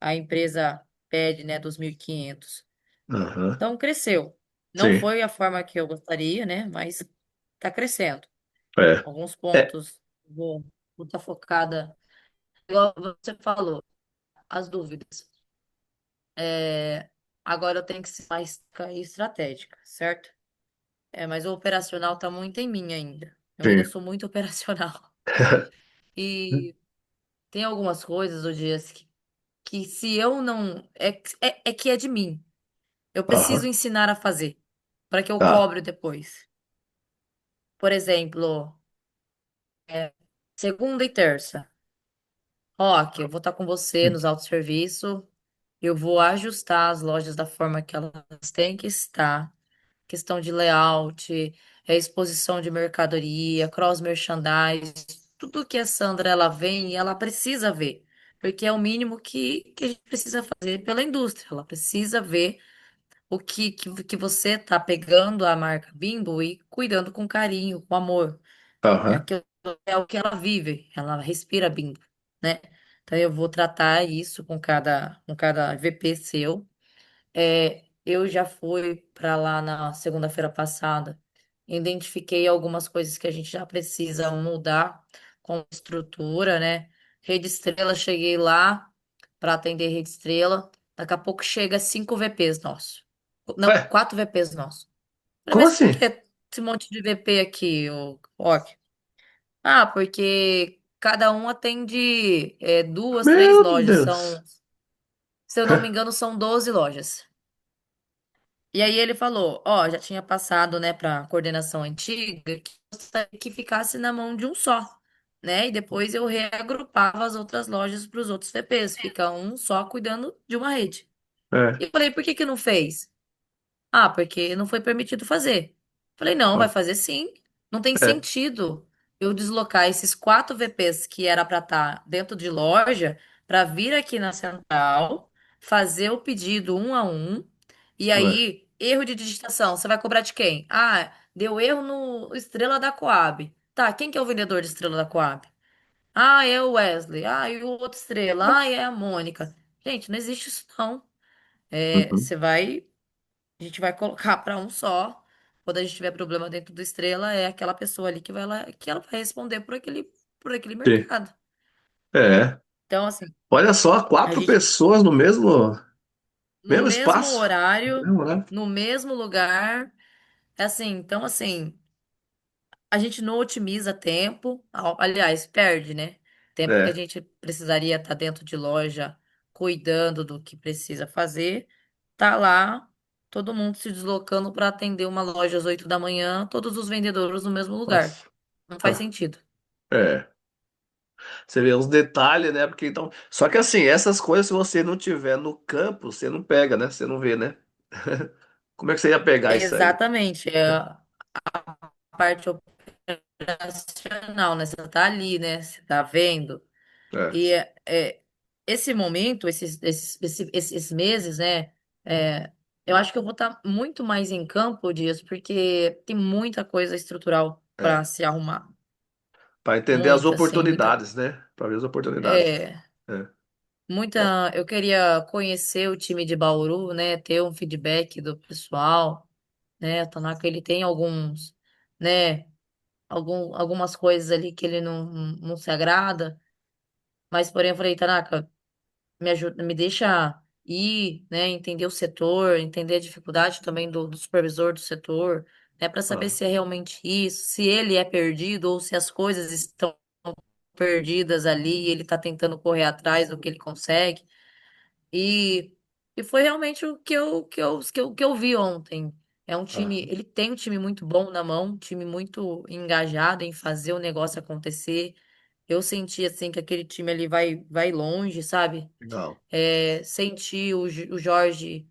a empresa pede, né, dos 1.500. Aham, Então, cresceu. Não sim. foi a forma que eu gostaria, né? Mas está crescendo. É. Alguns É. pontos, vou estar focada, igual você falou, as dúvidas. É, agora eu tenho que ser mais estratégica, certo? Mas o operacional tá muito em mim ainda. Eu ainda Sim. sou muito operacional. E tem algumas coisas, o Dias, que se eu não. É que é de mim. Eu preciso Aham, ensinar a fazer, para que eu tá. cobre depois. Por exemplo, segunda e terça. Ó, aqui eu vou estar com você nos autosserviço. Eu vou ajustar as lojas da forma que elas têm que estar. Questão de layout, exposição de mercadoria, cross merchandise, tudo que a Sandra ela vem e ela precisa ver, porque é o mínimo que a gente precisa fazer pela indústria. Ela precisa ver que você está pegando a marca Bimbo e cuidando com carinho, com amor. É Aham. aquilo, é o que ela vive, ela respira Bimbo, né? Então eu vou tratar isso com cada VP seu. Eu já fui para lá na segunda-feira passada, identifiquei algumas coisas que a gente já precisa mudar com estrutura, né? Rede Estrela, cheguei lá para atender Rede Estrela. Daqui a pouco chega 5 VPs nossos. Não, Ué, 4 VPs nossos. Falei, como mas por assim? que esse monte de VP aqui, Ok? Ah, porque cada um atende duas, três Meu lojas. Deus. Se eu não me engano, são 12 lojas. E aí ele falou, ó, já tinha passado, né, para coordenação antiga que gostaria que ficasse na mão de um só, né? E depois eu reagrupava as outras lojas para os outros VPs, fica um só cuidando de uma rede. É, E eu falei, por que que não fez? Ah, porque não foi permitido fazer. Falei, não, vai ó, fazer sim. Não tem é, sentido eu deslocar esses 4 VPs que era para estar dentro de loja para vir aqui na central, fazer o pedido um a um, e ué. aí, erro de digitação, você vai cobrar de quem? Ah, deu erro no Estrela da Coab. Tá, quem que é o vendedor de Estrela da Coab? Ah, é o Wesley. Ah, e o outro Estrela. Ah, é a Mônica. Gente, não existe isso não. Uhum. A gente vai colocar para um só. Quando a gente tiver problema dentro do Estrela, é aquela pessoa ali que vai lá, que ela vai responder por aquele Sim. mercado. É. Então, assim, Olha só, a quatro gente pessoas no no mesmo mesmo espaço. horário, Mesmo, né? no mesmo lugar, então assim, a gente não otimiza tempo, aliás, perde, né? Tempo que a É, gente precisaria estar dentro de loja cuidando do que precisa fazer, tá lá todo mundo se deslocando para atender uma loja às 8 da manhã, todos os vendedores no mesmo lugar. nossa. Não faz sentido. É. Você vê os detalhes, né? Porque então. Só que assim, essas coisas, se você não tiver no campo, você não pega, né? Você não vê, né? Como é que você ia pegar isso aí? Exatamente, é a parte operacional, né? Você tá ali, né? Você tá vendo. É, E esse momento, esses meses, né? é, eu acho que eu vou estar muito mais em campo disso, porque tem muita coisa estrutural para é. se arrumar. Para entender as Muita, assim, muita. oportunidades, né? Para ver as oportunidades. É, É, ó, muita. Eu queria conhecer o time de Bauru, né? Ter um feedback do pessoal, né? O Tanaka, ele tem alguns, né? Algumas coisas ali que ele não se agrada, mas porém eu falei, Tanaka, me ajuda, me deixa ir, né, entender o setor, entender a dificuldade também do supervisor do setor, né, para saber ó, se é realmente isso, se ele é perdido ou se as coisas estão perdidas ali e ele está tentando correr atrás do que ele consegue. E, e foi realmente o que eu vi ontem. É um ó, time, ele tem um time muito bom na mão, um time muito engajado em fazer o negócio acontecer. Eu senti assim que aquele time ali vai longe, sabe? legal. Senti o Jorge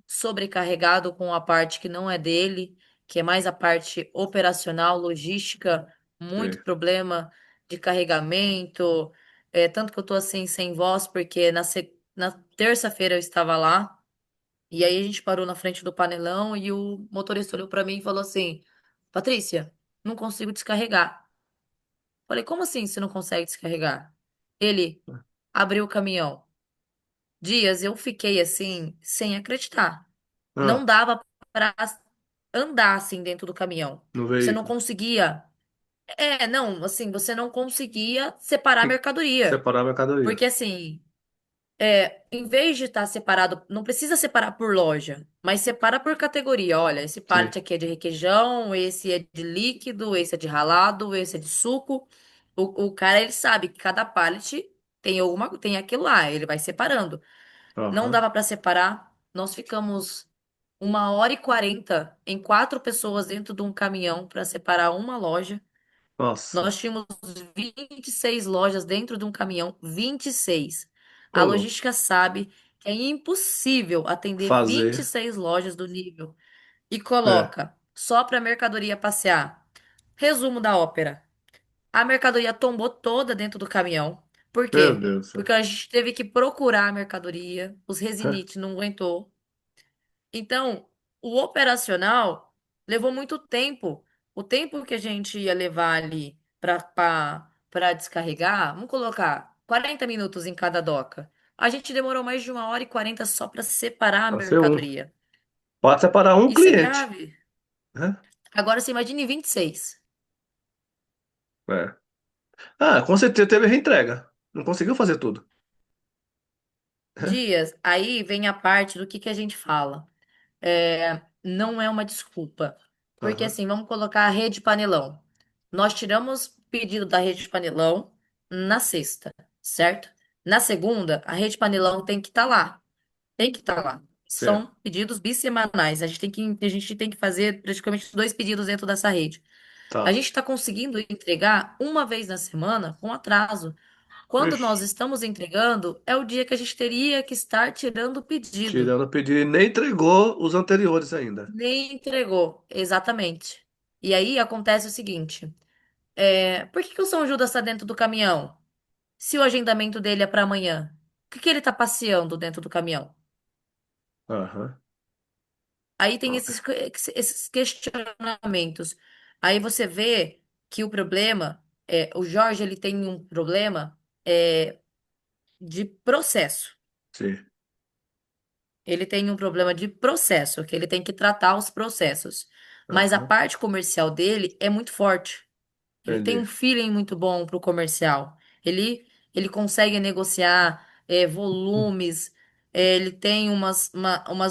sobrecarregado com a parte que não é dele, que é mais a parte operacional, logística, muito Sim. problema de carregamento. Tanto que eu tô assim sem voz, porque na terça-feira eu estava lá, e aí a gente parou na frente do panelão e o motorista olhou para mim e falou assim: Patrícia, não consigo descarregar. Falei, como assim você não consegue descarregar? Ele abriu o caminhão. Dias eu fiquei assim, sem acreditar. Não Ah, dava para andar assim dentro do caminhão. no Você não veículo. conseguia. Não, assim, você não conseguia separar a mercadoria. Separar a mercadoria. Porque assim, em vez de estar separado, não precisa separar por loja, mas separa por categoria. Olha, esse Sim. pallet aqui é de requeijão, esse é de líquido, esse é de ralado, esse é de suco. O cara, ele sabe que cada pallet tem aquilo lá, ele vai separando. Não Aham. dava para separar. Nós ficamos 1h40 em 4 pessoas dentro de um caminhão para separar uma loja. Nossa, Nós tínhamos 26 lojas dentro de um caminhão, 26. ô A louco. logística sabe que é impossível atender vinte e Fazer. seis lojas do nível e É, coloca só para a mercadoria passear. Resumo da ópera. A mercadoria tombou toda dentro do caminhão. Por meu quê? Deus do céu. Porque a gente teve que procurar a mercadoria, os resinites não aguentou. Então, o operacional levou muito tempo. O tempo que a gente ia levar ali para descarregar, vamos colocar 40 minutos em cada doca. A gente demorou mais de 1h40 só para separar a Pode ser um. mercadoria. Pode separar um Isso é cliente, grave. né? Agora você imagine 26 É. Ah, com certeza teve reentrega. Não conseguiu fazer tudo. dias. Aí vem a parte do que a gente fala. Não é uma desculpa. Porque Aham, assim, vamos colocar a rede panelão. Nós tiramos o pedido da rede panelão na sexta, certo? Na segunda, a rede panelão tem que estar lá. Tem que estar lá. certo. São pedidos bissemanais. A gente tem que fazer praticamente 2 pedidos dentro dessa rede. A Tá. gente está conseguindo entregar uma vez na semana com atraso. Quando Ixi, nós estamos entregando, é o dia que a gente teria que estar tirando o pedido. tirando o pedido e nem entregou os anteriores ainda. Nem entregou, exatamente. E aí acontece o seguinte: por que que o São Judas está dentro do caminhão? Se o agendamento dele é para amanhã, o que que ele está passeando dentro do caminhão? Aham. Aí tem Ó, esses questionamentos. Aí você vê que o problema o Jorge ele tem um problema de processo. sim. Ele tem um problema de processo, que ele tem que tratar os processos. Mas a Aham. parte comercial dele é muito forte. Ele tem Entendi. um feeling muito bom para o comercial. Ele consegue negociar volumes, ele tem umas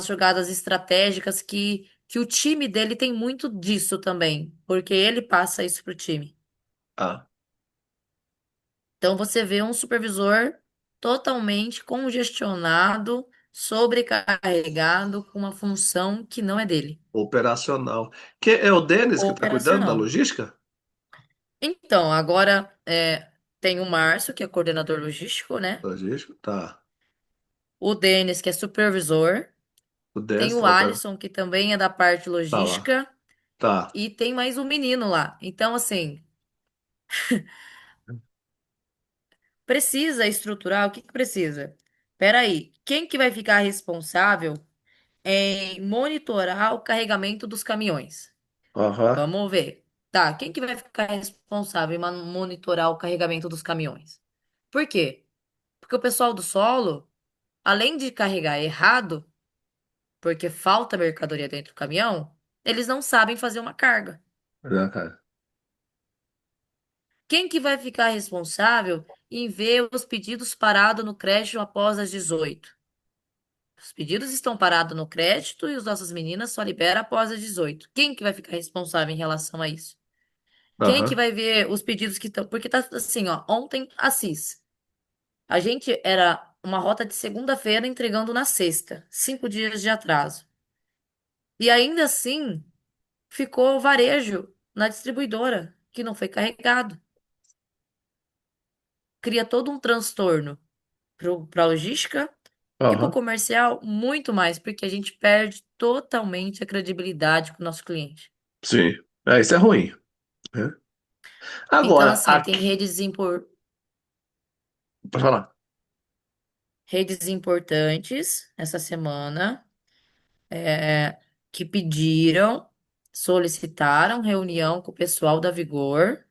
jogadas estratégicas que o time dele tem muito disso também, porque ele passa isso para o time. Ah, Então você vê um supervisor totalmente congestionado, sobrecarregado, com uma função que não é dele, operacional. Que é o Denis que está cuidando da operacional. logística? Então, agora tem o Márcio, que é coordenador logístico, né? Logístico? Tá. O Denis, que é supervisor. O Tem Denis o Alisson, que também é da parte tá lá. logística. Tá. E tem mais um menino lá. Então, assim, precisa estruturar. O que que precisa? Peraí, quem que vai ficar responsável em monitorar o carregamento dos caminhões? Aham. Vamos ver. Tá, quem que vai ficar responsável em monitorar o carregamento dos caminhões? Por quê? Porque o pessoal do solo, além de carregar errado, porque falta mercadoria dentro do caminhão, eles não sabem fazer uma carga. Já, cara. Quem que vai ficar responsável em ver os pedidos parados no crédito após as 18? Os pedidos estão parados no crédito e as nossas meninas só liberam após as 18. Quem que vai ficar responsável em relação a isso? Quem que Aham. vai ver os pedidos que estão... Porque tá assim, ó, ontem, Assis. A gente era uma rota de segunda-feira entregando na sexta, 5 dias de atraso. E ainda assim, ficou varejo na distribuidora, que não foi carregado. Cria todo um transtorno para a logística e para o Aham. comercial, muito mais, porque a gente perde totalmente a credibilidade com o nosso cliente. Sim. É, isso é ruim, né? Então, Agora, assim, tem aqui. Pode falar. redes importantes essa semana que pediram, solicitaram reunião com o pessoal da Vigor,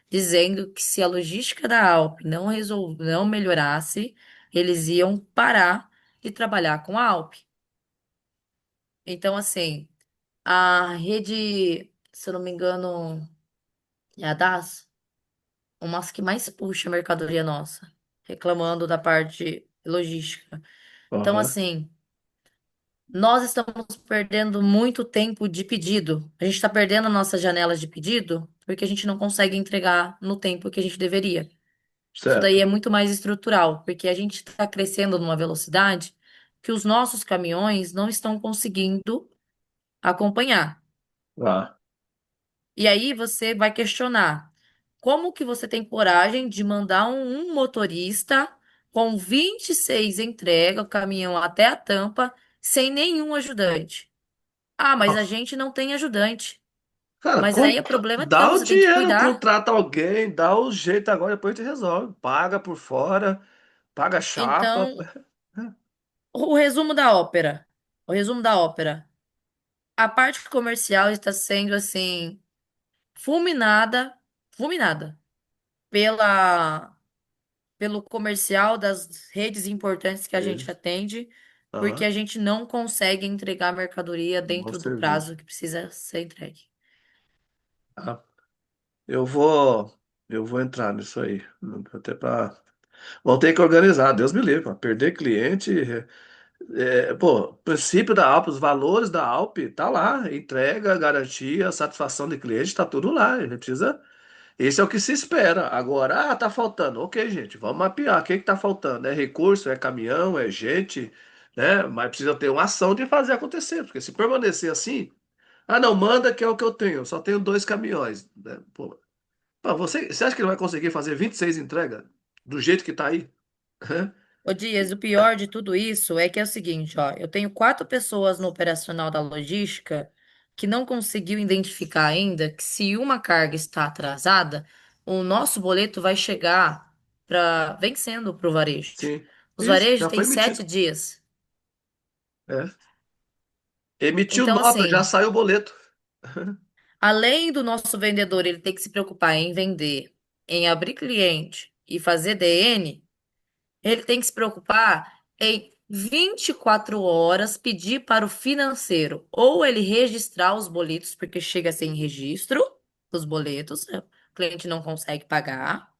dizendo que se a logística da Alp não melhorasse, eles iam parar de trabalhar com a Alp. Então, assim, a rede, se eu não me engano, é a DAS, umas que mais puxa a mercadoria nossa, reclamando da parte logística. Então, Aham. assim, nós estamos perdendo muito tempo de pedido. A gente está perdendo nossas janelas de pedido porque a gente não consegue entregar no tempo que a gente deveria. Isso daí é Certo. muito mais estrutural, porque a gente está crescendo numa velocidade que os nossos caminhões não estão conseguindo acompanhar. Ah, E aí você vai questionar. Como que você tem coragem de mandar um motorista com 26 entrega o caminhão até a tampa sem nenhum ajudante? Ah, mas a gente não tem ajudante. Cara, Mas aí é problema dá teu, o você tem que dinheiro, cuidar. contrata alguém, dá o jeito agora, depois a gente resolve. Paga por fora, paga chapa. Então, o resumo da ópera. O resumo da ópera. A parte comercial está sendo assim fulminada, fulminada pela pelo comercial das redes importantes que a gente Eles. atende, porque Aham, a gente não consegue entregar a mercadoria bom dentro do serviço. prazo que precisa ser entregue. Tá? Eu vou, eu vou entrar nisso aí. Até para. Vão ter que organizar, Deus me livre, pra perder cliente. Pô, o princípio da Alp, os valores da Alp, tá lá. Entrega, garantia, satisfação de cliente, tá tudo lá. A gente precisa. Esse é o que se espera. Agora, tá faltando. Ok, gente, vamos mapear. O que que tá faltando? É recurso, é caminhão, é gente, né? Mas precisa ter uma ação de fazer acontecer, porque se permanecer assim, não, manda que é o que eu tenho. Eu só tenho dois caminhões, né? Pô, você acha que ele vai conseguir fazer 26 entregas do jeito que tá aí? Ô Dias, o pior de tudo isso é que é o seguinte, ó, eu tenho 4 pessoas no operacional da logística que não conseguiu identificar ainda que se uma carga está atrasada, o nosso boleto vai chegar vencendo para o varejo. Sim. Os Isso, varejos já têm foi emitido. 7 dias. É. Emitiu Então, nota, já assim, saiu o boleto. além do nosso vendedor ele ter que se preocupar em vender, em abrir cliente e fazer DN, ele tem que se preocupar em 24 horas pedir para o financeiro ou ele registrar os boletos, porque chega sem registro os boletos, né? O cliente não consegue pagar,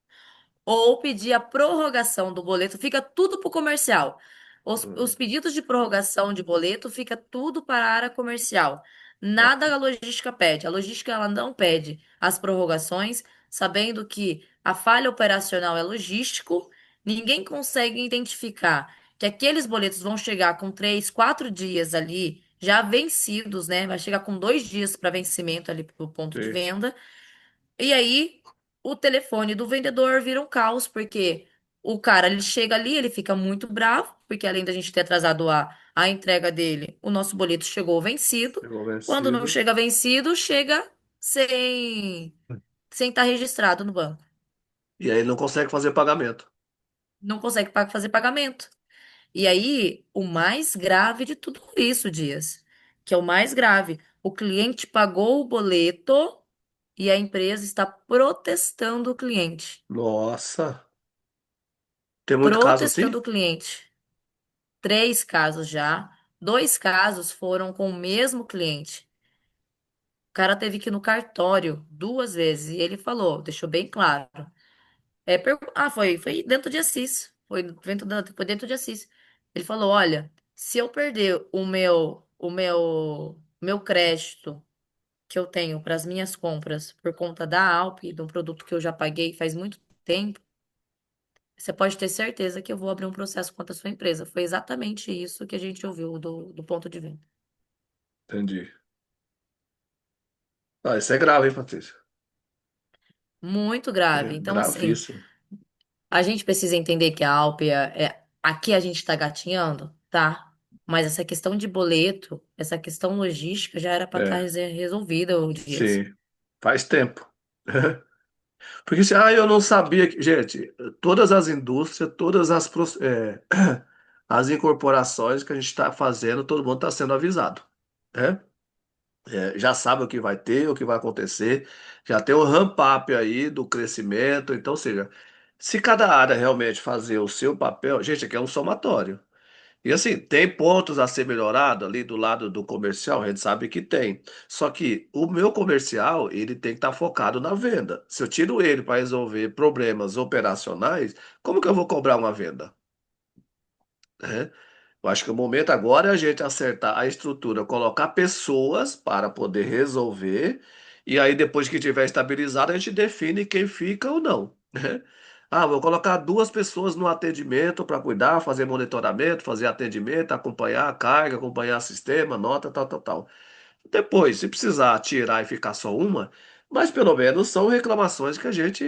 ou pedir a prorrogação do boleto, fica tudo para o comercial. Os Hum, pedidos de prorrogação de boleto fica tudo para a área comercial. Nada a logística pede. A logística ela não pede as prorrogações, sabendo que a falha operacional é logístico, ninguém consegue identificar que aqueles boletos vão chegar com 3, 4 dias ali já vencidos, né? Vai chegar com 2 dias para vencimento ali para o ponto de sim. venda. E aí, o telefone do vendedor vira um caos, porque o cara ele chega ali, ele fica muito bravo, porque além da gente ter atrasado a entrega dele, o nosso boleto chegou vencido. Chegou Quando não vencido. chega vencido, chega sem estar registrado no banco. E aí não consegue fazer pagamento. Não consegue fazer pagamento. E aí, o mais grave de tudo isso, Dias, que é o mais grave, o cliente pagou o boleto e a empresa está protestando o cliente. Nossa, tem muito caso assim? Protestando o cliente. 3 casos já. 2 casos foram com o mesmo cliente. O cara teve que ir no cartório 2 vezes e ele falou, deixou bem claro. Foi dentro de Assis. Foi dentro de Assis. Ele falou: olha, se eu perder o meu crédito que eu tenho para as minhas compras por conta da Alp, de um produto que eu já paguei faz muito tempo, você pode ter certeza que eu vou abrir um processo contra a sua empresa. Foi exatamente isso que a gente ouviu do ponto de venda. Entendi. Isso é grave, hein, Patrícia? Muito grave. É Então, assim, gravíssimo. a gente precisa entender que a Alpia aqui a gente está gatinhando, tá? Mas essa questão de boleto, essa questão logística já era para estar É, resolvida, ô Dias. sim. Faz tempo. Porque se, eu não sabia que. Gente, todas as indústrias, as incorporações que a gente está fazendo, todo mundo está sendo avisado, né? Já sabe o que vai ter, o que vai acontecer, já tem o ramp-up aí do crescimento. Então, ou seja, se cada área realmente fazer o seu papel, gente, aqui é um somatório. E assim, tem pontos a ser melhorado ali do lado do comercial, a gente sabe que tem. Só que o meu comercial, ele tem que estar focado na venda. Se eu tiro ele para resolver problemas operacionais, como que eu vou cobrar uma venda? Né? Eu acho que o momento agora é a gente acertar a estrutura, colocar pessoas para poder resolver, e aí depois que tiver estabilizado, a gente define quem fica ou não, né? Vou colocar 2 pessoas no atendimento para cuidar, fazer monitoramento, fazer atendimento, acompanhar a carga, acompanhar o sistema, nota, tal, tal, tal. Depois, se precisar tirar e ficar só uma, Mas pelo menos são reclamações que a gente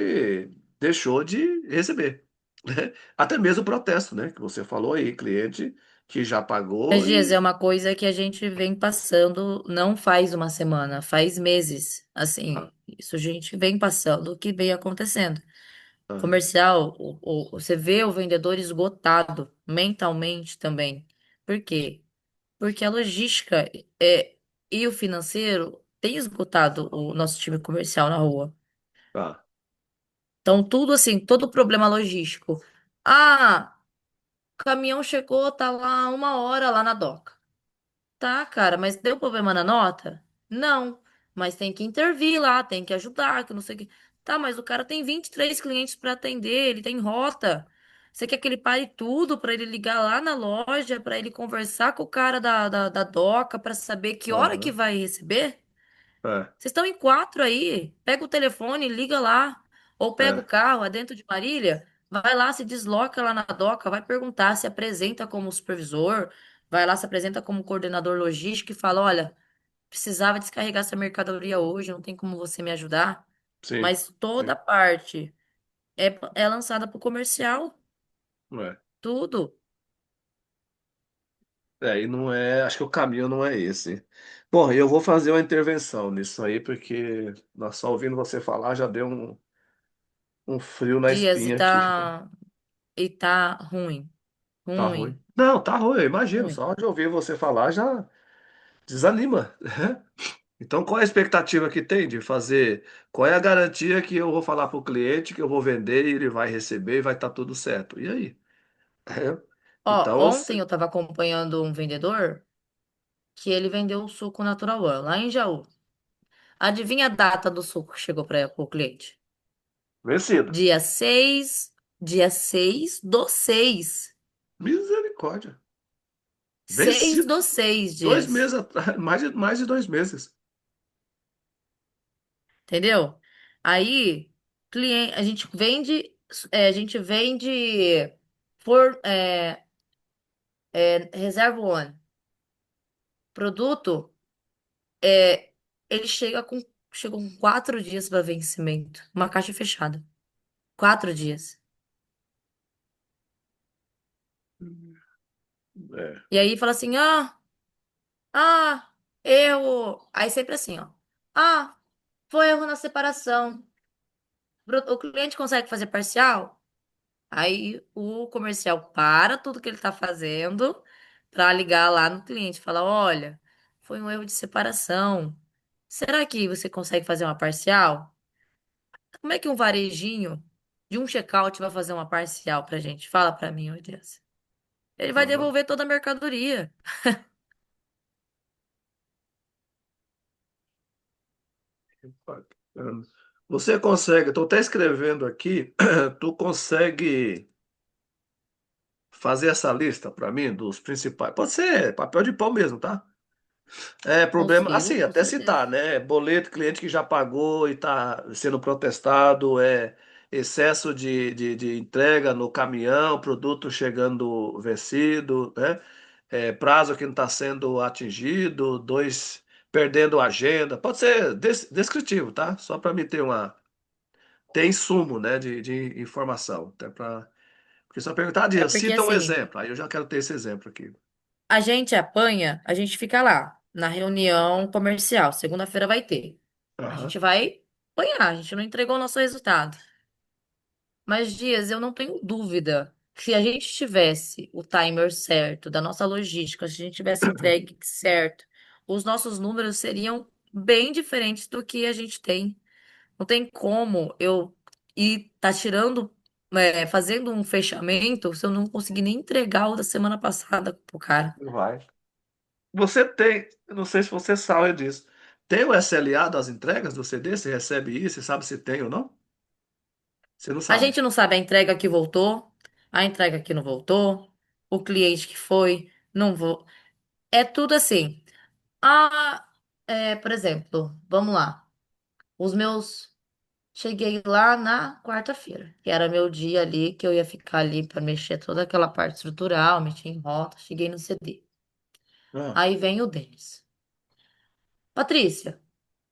deixou de receber, né? Até mesmo o protesto, né? Que você falou aí, cliente que já Mas, pagou Dias, é e. uma coisa que a gente vem passando não faz uma semana, faz meses. Ah, Assim, isso a gente vem passando, o que vem acontecendo. ah, Comercial, você vê o vendedor esgotado mentalmente também. Por quê? Porque a logística e o financeiro tem esgotado o nosso time comercial na rua. ah, Então, tudo assim, todo problema logístico. Ah, o caminhão chegou, tá lá 1 hora lá na doca. Tá, cara, mas deu problema na nota? Não. Mas tem que intervir lá, tem que ajudar, que não sei o que. Tá, mas o cara tem 23 clientes para atender, ele tem rota. Você quer que ele pare tudo para ele ligar lá na loja, para ele conversar com o cara da doca, para saber que hora que aham, vai receber? é, Vocês estão em quatro aí. Pega o telefone, liga lá. Ou pega o é, carro, é dentro de Marília. Vai lá, se desloca lá na doca, vai perguntar, se apresenta como supervisor, vai lá, se apresenta como coordenador logístico e fala: olha, precisava descarregar essa mercadoria hoje, não tem como você me ajudar. sim, Mas toda sim, parte é lançada para o comercial, é. tudo. É, e não é, acho que o caminho não é esse. Bom, eu vou fazer uma intervenção nisso aí, porque nós só ouvindo você falar já deu um frio na Dias espinha aqui. e tá ruim, Tá ruim. ruim, Não, tá ruim, eu imagino. ruim. Só de ouvir você falar já desanima. Então, qual é a expectativa que tem de fazer? Qual é a garantia que eu vou falar para o cliente que eu vou vender e ele vai receber e vai estar tudo certo? E aí? É. Ó, Então, ontem eu tava acompanhando um vendedor que ele vendeu um suco Natural One lá em Jaú. Adivinha a data do suco que chegou para o cliente? vencido. Dia 6 do 6. Misericórdia. 6 Vencido. do 6 Dois dias. meses atrás, mais de 2 meses. Entendeu? Aí, cliente, a gente vende por Reserva One. Produto, é, ele chegou com 4 dias para vencimento. Uma caixa fechada. 4 dias. É. E aí fala assim, ah, erro. Aí sempre assim, ó. Ah, foi erro na separação. O cliente consegue fazer parcial? Aí o comercial para tudo que ele está fazendo para ligar lá no cliente, falar, olha, foi um erro de separação. Será que você consegue fazer uma parcial? Como é que um varejinho de um checkout vai fazer uma parcial pra gente? Fala pra mim, ô Deus. Ele vai Aham. devolver toda a mercadoria. Bacana. Você consegue, estou até escrevendo aqui, tu consegue fazer essa lista para mim dos principais. Pode ser papel de pau mesmo, tá? É problema, Consigo, assim, com até certeza. citar, né? Boleto, cliente que já pagou e está sendo protestado, excesso de entrega no caminhão, produto chegando vencido, né? Prazo que não está sendo atingido, dois perdendo agenda. Pode ser descritivo, tá? Só para me ter ter insumo, né? De informação, até para porque só perguntar, É Dias, porque cita um assim, exemplo. Aí eu já quero ter esse exemplo aqui. a gente apanha, a gente fica lá na reunião comercial. Segunda-feira vai ter. A Aham. gente vai apanhar, a gente não entregou o nosso resultado. Mas, Dias, eu não tenho dúvida. Se a gente tivesse o timer certo, da nossa logística, se a gente tivesse entregue certo, os nossos números seriam bem diferentes do que a gente tem. Não tem como eu ir tá tirando, fazendo um fechamento se eu não conseguir nem entregar o da semana passada pro cara. Vai. Você tem, eu não sei se você sabe disso. Tem o SLA das entregas do CD? Você recebe isso? Você sabe se tem ou não? Você não A sabe. gente não sabe a entrega que voltou, a entrega que não voltou, o cliente que foi, não vou. É tudo assim. Por exemplo, vamos lá. Os meus. Cheguei lá na quarta-feira, que era meu dia ali, que eu ia ficar ali para mexer toda aquela parte estrutural, mexer em rota. Cheguei no CD. Ah, Aí vem o Denis. Patrícia,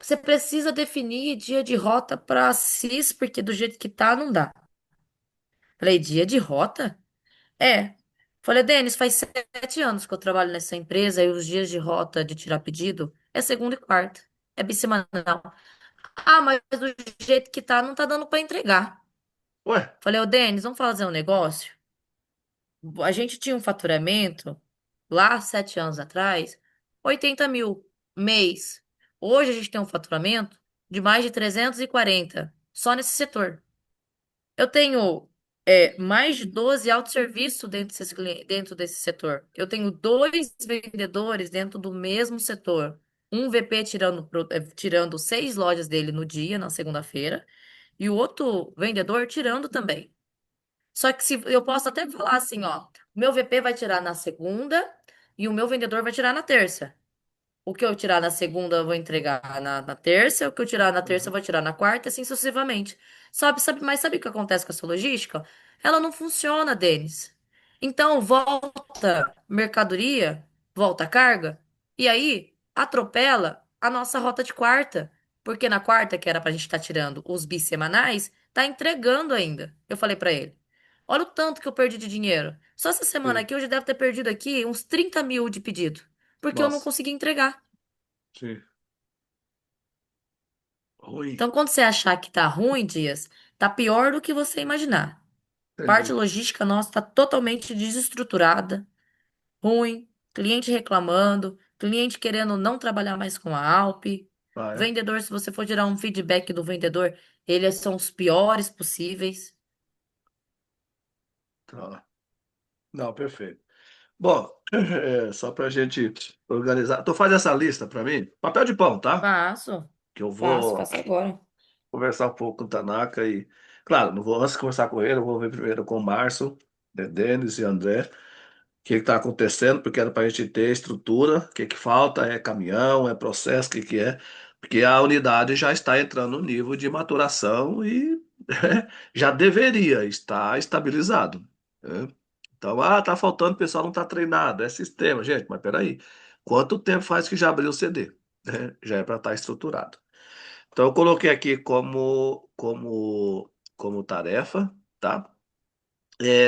Você precisa definir dia de rota para Assis, porque do jeito que tá, não dá. Falei, dia de rota? É. Falei, Denis, faz 7 anos que eu trabalho nessa empresa e os dias de rota de tirar pedido é segunda e quarta. É bissemanal. Ah, mas do jeito que tá, não tá dando para entregar. Ué, Falei, ô Denis, vamos fazer um negócio? A gente tinha um faturamento lá 7 anos atrás, 80 mil mês. Hoje a gente tem um faturamento de mais de 340 só nesse setor. Eu tenho mais de 12 autosserviço dentro desse setor. Eu tenho dois vendedores dentro do mesmo setor. Um VP tirando 6 lojas dele no dia, na segunda-feira, e o outro vendedor tirando também. Só que se eu posso até falar assim, ó, o meu VP vai tirar na segunda e o meu vendedor vai tirar na terça. O que eu tirar na segunda, eu vou entregar na terça. O que eu tirar na terça, eu uhum, vou tirar na quarta, assim sucessivamente. Mas sabe o que acontece com essa logística? Ela não funciona, Denis. Então, volta mercadoria, volta carga, e aí atropela a nossa rota de quarta. Porque na quarta, que era pra gente estar tirando os bissemanais, tá entregando ainda. Eu falei pra ele: olha o tanto que eu perdi de dinheiro. Só essa semana sim. aqui eu já devo ter perdido aqui uns 30 mil de pedido. Porque eu não Nossa, consegui entregar. sim. Ruim. Então, quando você achar que tá ruim, Dias, tá pior do que você imaginar. Parte Entendi. logística nossa tá totalmente desestruturada, ruim, cliente reclamando, cliente querendo não trabalhar mais com a Alp. Ah, é? Vendedor, se você for tirar um feedback do vendedor, eles são os piores possíveis. Tá. Não, perfeito. Bom, só pra gente organizar. Tu faz essa lista pra mim? Papel de pão, tá? Faço, Que eu faço, vou faço agora. conversar um pouco com o Tanaka e, claro, não vou antes de conversar com ele, eu vou ver primeiro com o Márcio, Denis e André, o que está acontecendo, porque era para a gente ter estrutura, o que que falta, é caminhão, é processo, o que que é, porque a unidade já está entrando no nível de maturação e já deveria estar estabilizado, né? Então, tá faltando, o pessoal não está treinado, é sistema, gente, mas peraí, quanto tempo faz que já abriu o CD, né? Já é para estar estruturado. Então, eu coloquei aqui como tarefa, tá?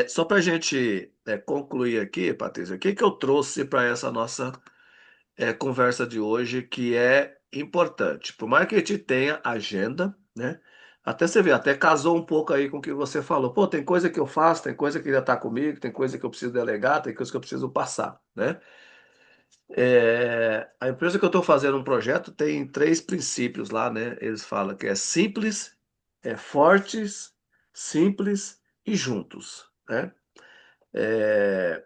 Só para a gente concluir aqui, Patrícia, o que que eu trouxe para essa nossa conversa de hoje que é importante? Por mais que a gente tenha agenda, né? Até você vê, até casou um pouco aí com o que você falou. Pô, tem coisa que eu faço, tem coisa que já está comigo, tem coisa que eu preciso delegar, tem coisa que eu preciso passar, né? A empresa que eu estou fazendo um projeto tem três princípios lá, né? Eles falam que é simples, fortes, simples e juntos, né? É,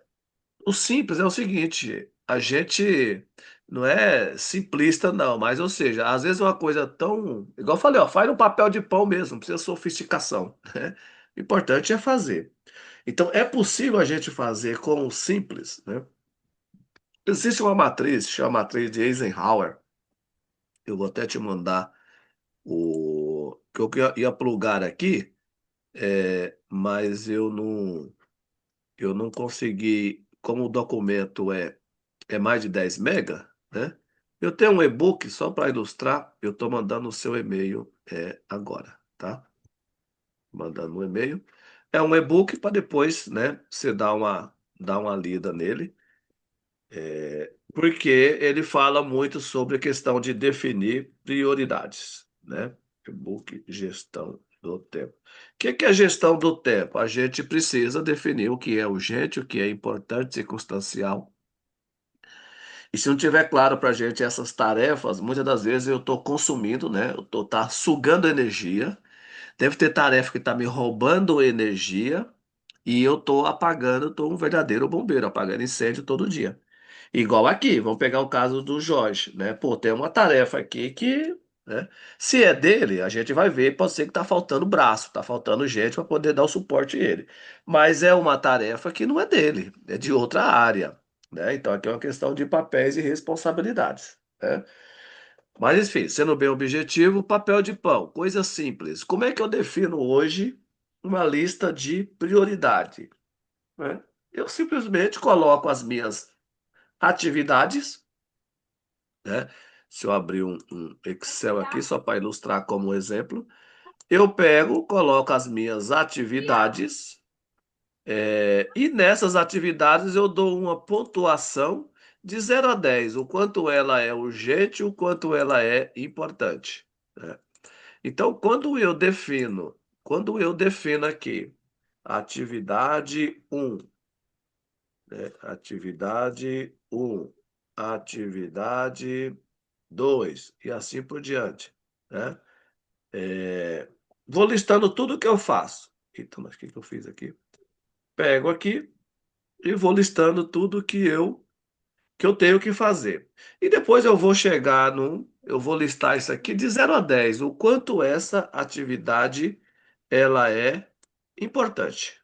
o simples é o seguinte, a gente não é simplista não, mas ou seja, às vezes é uma coisa tão, igual eu falei, ó, faz no papel de pão mesmo, não precisa de sofisticação, né? O importante é fazer. Então é possível a gente fazer com o simples, né? Existe uma matriz, chama matriz de Eisenhower. Eu vou até te mandar o que eu ia plugar aqui, mas eu não consegui, como o documento é mais de 10 mega, né? Eu tenho um e-book só para ilustrar, eu estou mandando o seu e-mail agora, tá? Mandando um e-mail. É um e-book para depois, né, você dar uma lida nele. Porque ele fala muito sobre a questão de definir prioridades, né? E-book Gestão do Tempo. O que que é gestão do tempo? A gente precisa definir o que é urgente, o que é importante, circunstancial. E se não tiver claro para a gente essas tarefas, muitas das vezes eu estou consumindo, né? Eu estou sugando energia. Deve ter tarefa que está me roubando energia e eu estou apagando, estou um verdadeiro bombeiro, apagando incêndio todo dia. Igual aqui, vamos pegar o caso do Jorge, né? Pô, tem uma tarefa aqui que, né? Se é dele, a gente vai ver, pode ser que tá faltando braço, tá faltando gente para poder dar o suporte a ele. Mas é uma tarefa que não é dele, é de outra área, né? Então aqui é uma questão de papéis e responsabilidades, né? Mas enfim, sendo bem objetivo, papel de pão, coisa simples. Como é que eu defino hoje uma lista de prioridade, né? Eu simplesmente coloco as minhas atividades, né? Se eu abrir um Excel aqui, só para ilustrar como exemplo, eu pego, coloco as minhas atividades, e nessas atividades eu dou uma pontuação de 0 a 10, o quanto ela é urgente, o quanto ela é importante, né? Então, quando eu defino aqui atividade um, né? Atividade um, atividade 2 e assim por diante, né? É, vou listando tudo que eu faço. Então, mas o que que eu fiz aqui? Pego aqui e vou listando tudo que eu tenho que fazer. E depois eu vou listar isso aqui de 0 a 10, o quanto essa atividade ela é importante,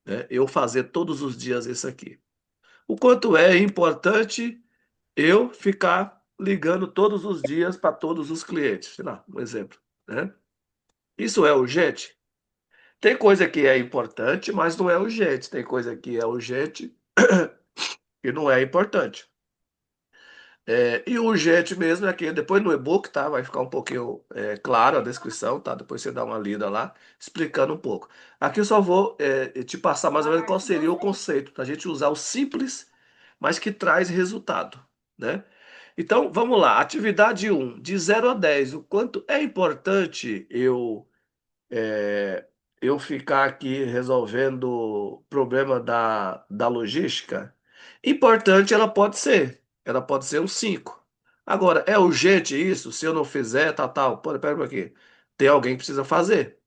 né? Eu fazer todos os dias isso aqui. O quanto é importante eu ficar ligando todos os dias para todos os clientes, sei lá, um exemplo, né? Isso é urgente? Tem coisa que é importante, mas não é urgente. Tem coisa que é urgente e não é importante. E o urgente mesmo é aqui, depois no e-book, tá? Vai ficar um pouquinho claro a descrição, tá? Depois você dá uma lida lá, explicando um pouco. Aqui eu só vou te passar mais ou menos qual seria o conceito, para a gente usar o simples, mas que traz resultado, né? Então, vamos lá. Atividade um, de 0 a 10, o quanto é importante é, eu ficar aqui resolvendo o problema da logística? Importante ela pode ser um 5. Agora, é urgente isso? Se eu não fizer, tal. Pô, pera aqui. Tem alguém que precisa fazer.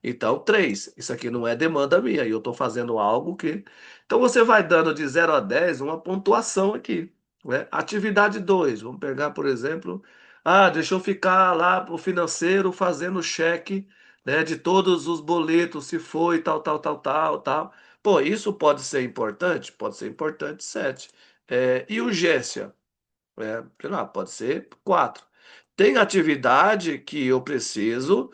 Então, 3. Isso aqui não é demanda minha, e eu estou fazendo algo que. Então, você vai dando de 0 a 10 uma pontuação aqui, né? Atividade 2, vamos pegar, por exemplo, deixa eu ficar lá o financeiro fazendo cheque, né, de todos os boletos, se foi, tal. Pô, isso pode ser importante? Pode ser importante, 7. E urgência? Sei lá, pode ser 4. Tem atividade que eu preciso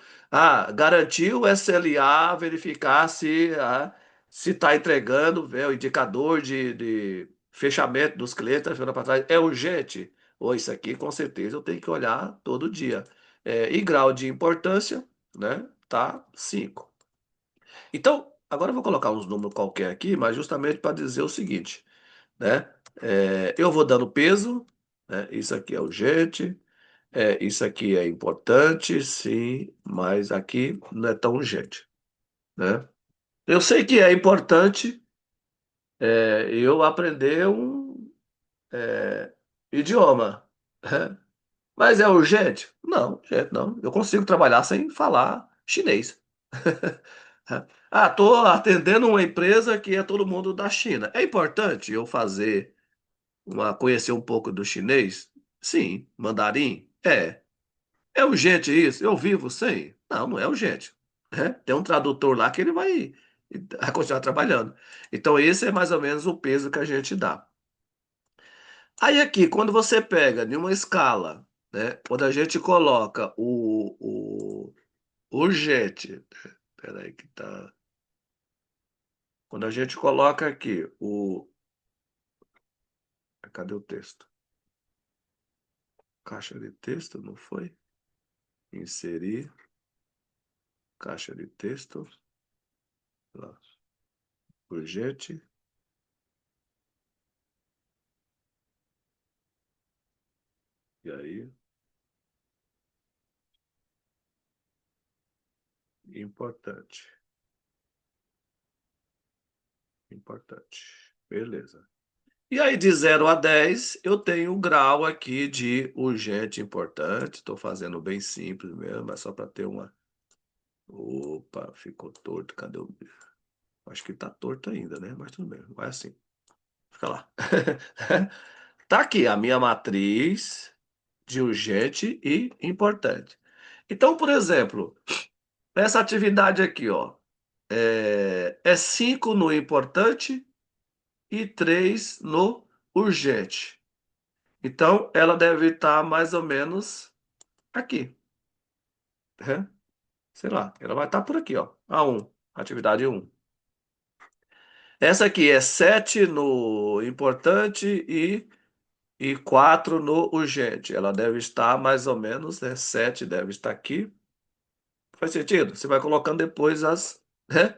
garantir o SLA, verificar se está entregando, ver o indicador de fechamento dos clientes, tá ficando para trás. É urgente? Ou isso aqui, com certeza, eu tenho que olhar todo dia. E grau de importância, né? Tá 5. Então, agora eu vou colocar uns números qualquer aqui, mas justamente para dizer o seguinte, né? Eu vou dando peso, né? Isso aqui é urgente, isso aqui é importante, sim, mas aqui não é tão urgente, né? Eu sei que é importante eu aprender um idioma, né? Mas é urgente? Não, urgente não. Eu consigo trabalhar sem falar chinês. Estou atendendo uma empresa que é todo mundo da China. É importante eu conhecer um pouco do chinês? Sim. Mandarim? É. É urgente isso? Eu vivo sem? Não, não é urgente, né? Tem um tradutor lá que ele vai continuar trabalhando. Então, esse é mais ou menos o peso que a gente dá. Aí aqui, quando você pega em uma escala, né? Quando a gente coloca o urgente, peraí que tá. Quando a gente coloca aqui cadê o texto? Caixa de texto, não foi? Inserir, caixa de texto, lá, urgente, e aí, importante, importante. Beleza. E aí, de 0 a 10, eu tenho um grau aqui de urgente, importante. Estou fazendo bem simples mesmo, mas só para ter uma. Opa, ficou torto. Cadê o. Acho que tá torto ainda, né? Mas tudo bem, vai assim. Fica lá. Tá aqui a minha matriz de urgente e importante. Então, por exemplo, essa atividade aqui, ó, é 5 no importante e 3 no urgente. Então, ela deve estar mais ou menos aqui, né? Sei lá, ela vai estar por aqui, ó. A1, atividade um. Essa aqui é 7 no importante e e 4 no urgente. Ela deve estar mais ou menos, né? 7 deve estar aqui. Faz sentido? Você vai colocando depois as, né?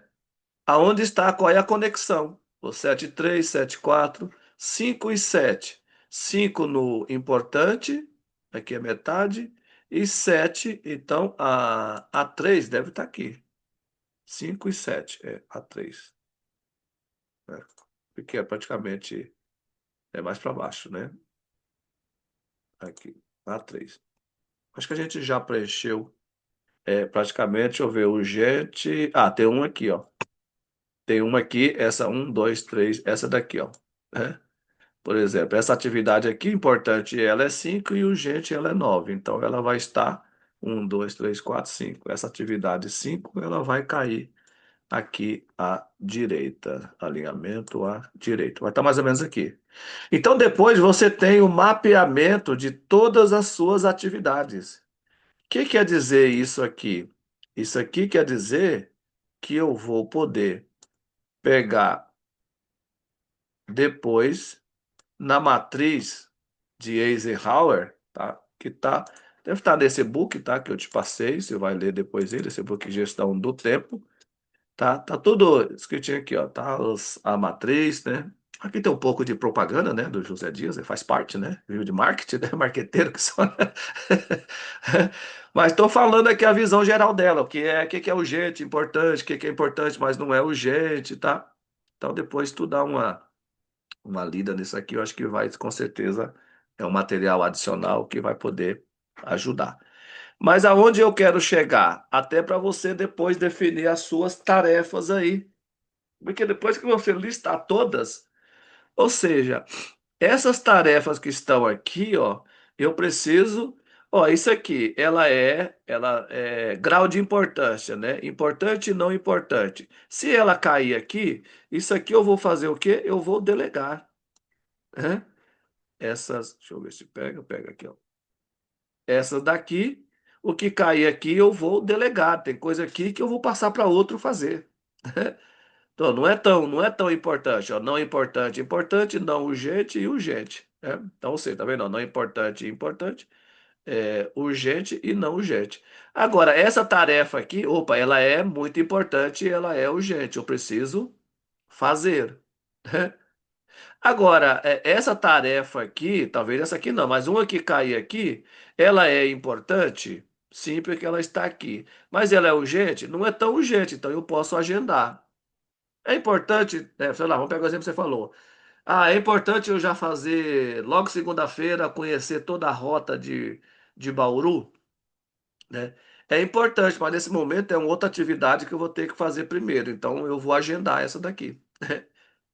Aonde está, qual é a conexão? O 7,3, 7,4, 5 e 7. 5 no importante, aqui é metade, e 7, então a 3 deve estar aqui. 5 e 7, é a 3. Né? Porque é praticamente é mais para baixo, né? Aqui, a 3. Acho que a gente já preencheu praticamente, deixa eu ver, urgente. Ah, tem um aqui, ó. Tem uma aqui, essa um, 2, 3, essa daqui, ó. Né? Por exemplo, essa atividade aqui, importante, ela é 5 e urgente ela é 9. Então, ela vai estar um, 2, 3, 4, 5. Essa atividade 5, ela vai cair aqui à direita. Alinhamento à direita. Vai estar mais ou menos aqui. Então, depois você tem o mapeamento de todas as suas atividades. O que quer dizer isso aqui? Isso aqui quer dizer que eu vou poder pegar depois na matriz de Eisenhower, tá? Que tá, deve estar nesse book, tá? Que eu te passei, você vai ler depois ele, esse book Gestão do Tempo, tá? Tá tudo escritinho aqui, ó, tá? A matriz, né? Aqui tem um pouco de propaganda, né? Do José Dias, ele faz parte, né? Vive de marketing, né? Marqueteiro que só, né? Mas estou falando aqui a visão geral dela, o que é urgente, importante, o que é importante, mas não é urgente, tá? Então depois tu dá uma lida nisso aqui, eu acho que vai, com certeza, é um material adicional que vai poder ajudar. Mas aonde eu quero chegar? Até para você depois definir as suas tarefas aí. Porque depois que você listar todas, ou seja, essas tarefas que estão aqui, ó, eu preciso, ó, isso aqui, ela é grau de importância, né? Importante e não importante. Se ela cair aqui, isso aqui eu vou fazer o quê? Eu vou delegar, né? Essas, deixa eu ver se pega aqui, ó. Essas daqui, o que cair aqui eu vou delegar. Tem coisa aqui que eu vou passar para outro fazer. Então, não é tão importante, ó. Não importante, importante, não urgente e urgente. Né? Então, você tá vendo? Ó, não importante e importante, urgente e não urgente. Agora, essa tarefa aqui, opa, ela é muito importante, ela é urgente. Eu preciso fazer. Agora, essa tarefa aqui, talvez essa aqui não, mas uma que cair aqui, ela é importante? Sim, porque ela está aqui. Mas ela é urgente? Não é tão urgente, então eu posso agendar. É importante, sei lá, vamos pegar o exemplo que você falou. Ah, é importante eu já fazer logo segunda-feira, conhecer toda a rota de Bauru, né? É importante, mas nesse momento é uma outra atividade que eu vou ter que fazer primeiro. Então eu vou agendar essa daqui.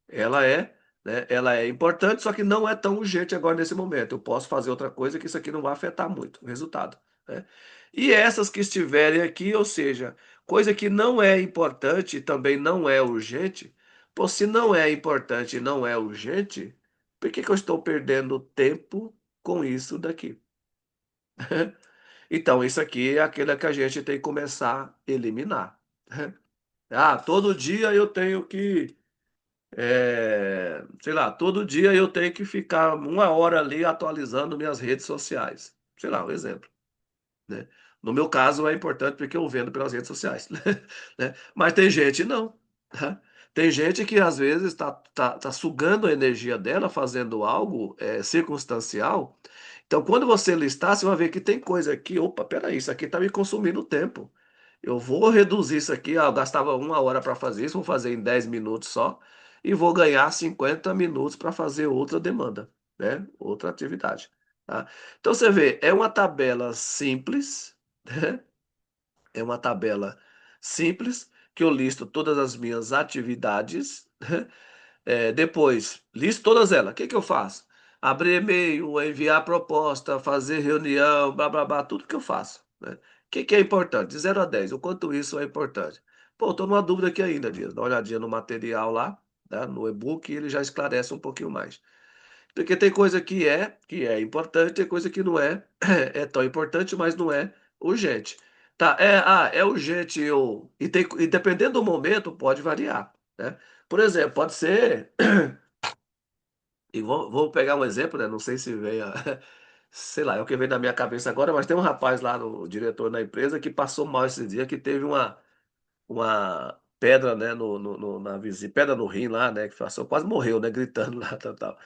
Ela é, né, ela é importante, só que não é tão urgente agora nesse momento. Eu posso fazer outra coisa que isso aqui não vai afetar muito o resultado, né? E essas que estiverem aqui, ou seja, coisa que não é importante e também não é urgente, pô, se não é importante e não é urgente, por que que eu estou perdendo tempo com isso daqui? Então, isso aqui é aquilo que a gente tem que começar a eliminar. Ah, todo dia eu tenho que sei lá, todo dia eu tenho que ficar uma hora ali atualizando minhas redes sociais. Sei lá, um exemplo, né? No meu caso é importante porque eu vendo pelas redes sociais, né? Mas tem gente não, tá? Tem gente que às vezes tá sugando a energia dela fazendo algo circunstancial. Então, quando você listar, você vai ver que tem coisa aqui, opa, peraí, isso aqui está me consumindo tempo. Eu vou reduzir isso aqui, eu gastava uma hora para fazer isso, vou fazer em 10 minutos só, e vou ganhar 50 minutos para fazer outra demanda, né? Outra atividade, tá? Então você vê, é uma tabela simples, né? É uma tabela simples que eu listo todas as minhas atividades, né? Depois, listo todas elas. O que que eu faço? Abrir e-mail, enviar proposta, fazer reunião, blá blá blá, tudo que eu faço, né? O que que é importante? De 0 a 10, o quanto isso é importante? Pô, estou numa dúvida aqui ainda, Dias. Dá uma olhadinha no material lá, tá? No e-book, e ele já esclarece um pouquinho mais. Porque tem coisa que é importante, tem coisa que não é, é tão importante, mas não é urgente. Tá, é urgente e dependendo do momento pode variar, né? Por exemplo, pode ser E vou pegar um exemplo, né? Não sei se veio, sei lá, é o que veio na minha cabeça agora, mas tem um rapaz lá, no diretor da empresa, que passou mal esse dia, que teve uma pedra, né, na vizinha, pedra no rim lá, né, que passou, quase morreu, né, gritando lá, tal, tal.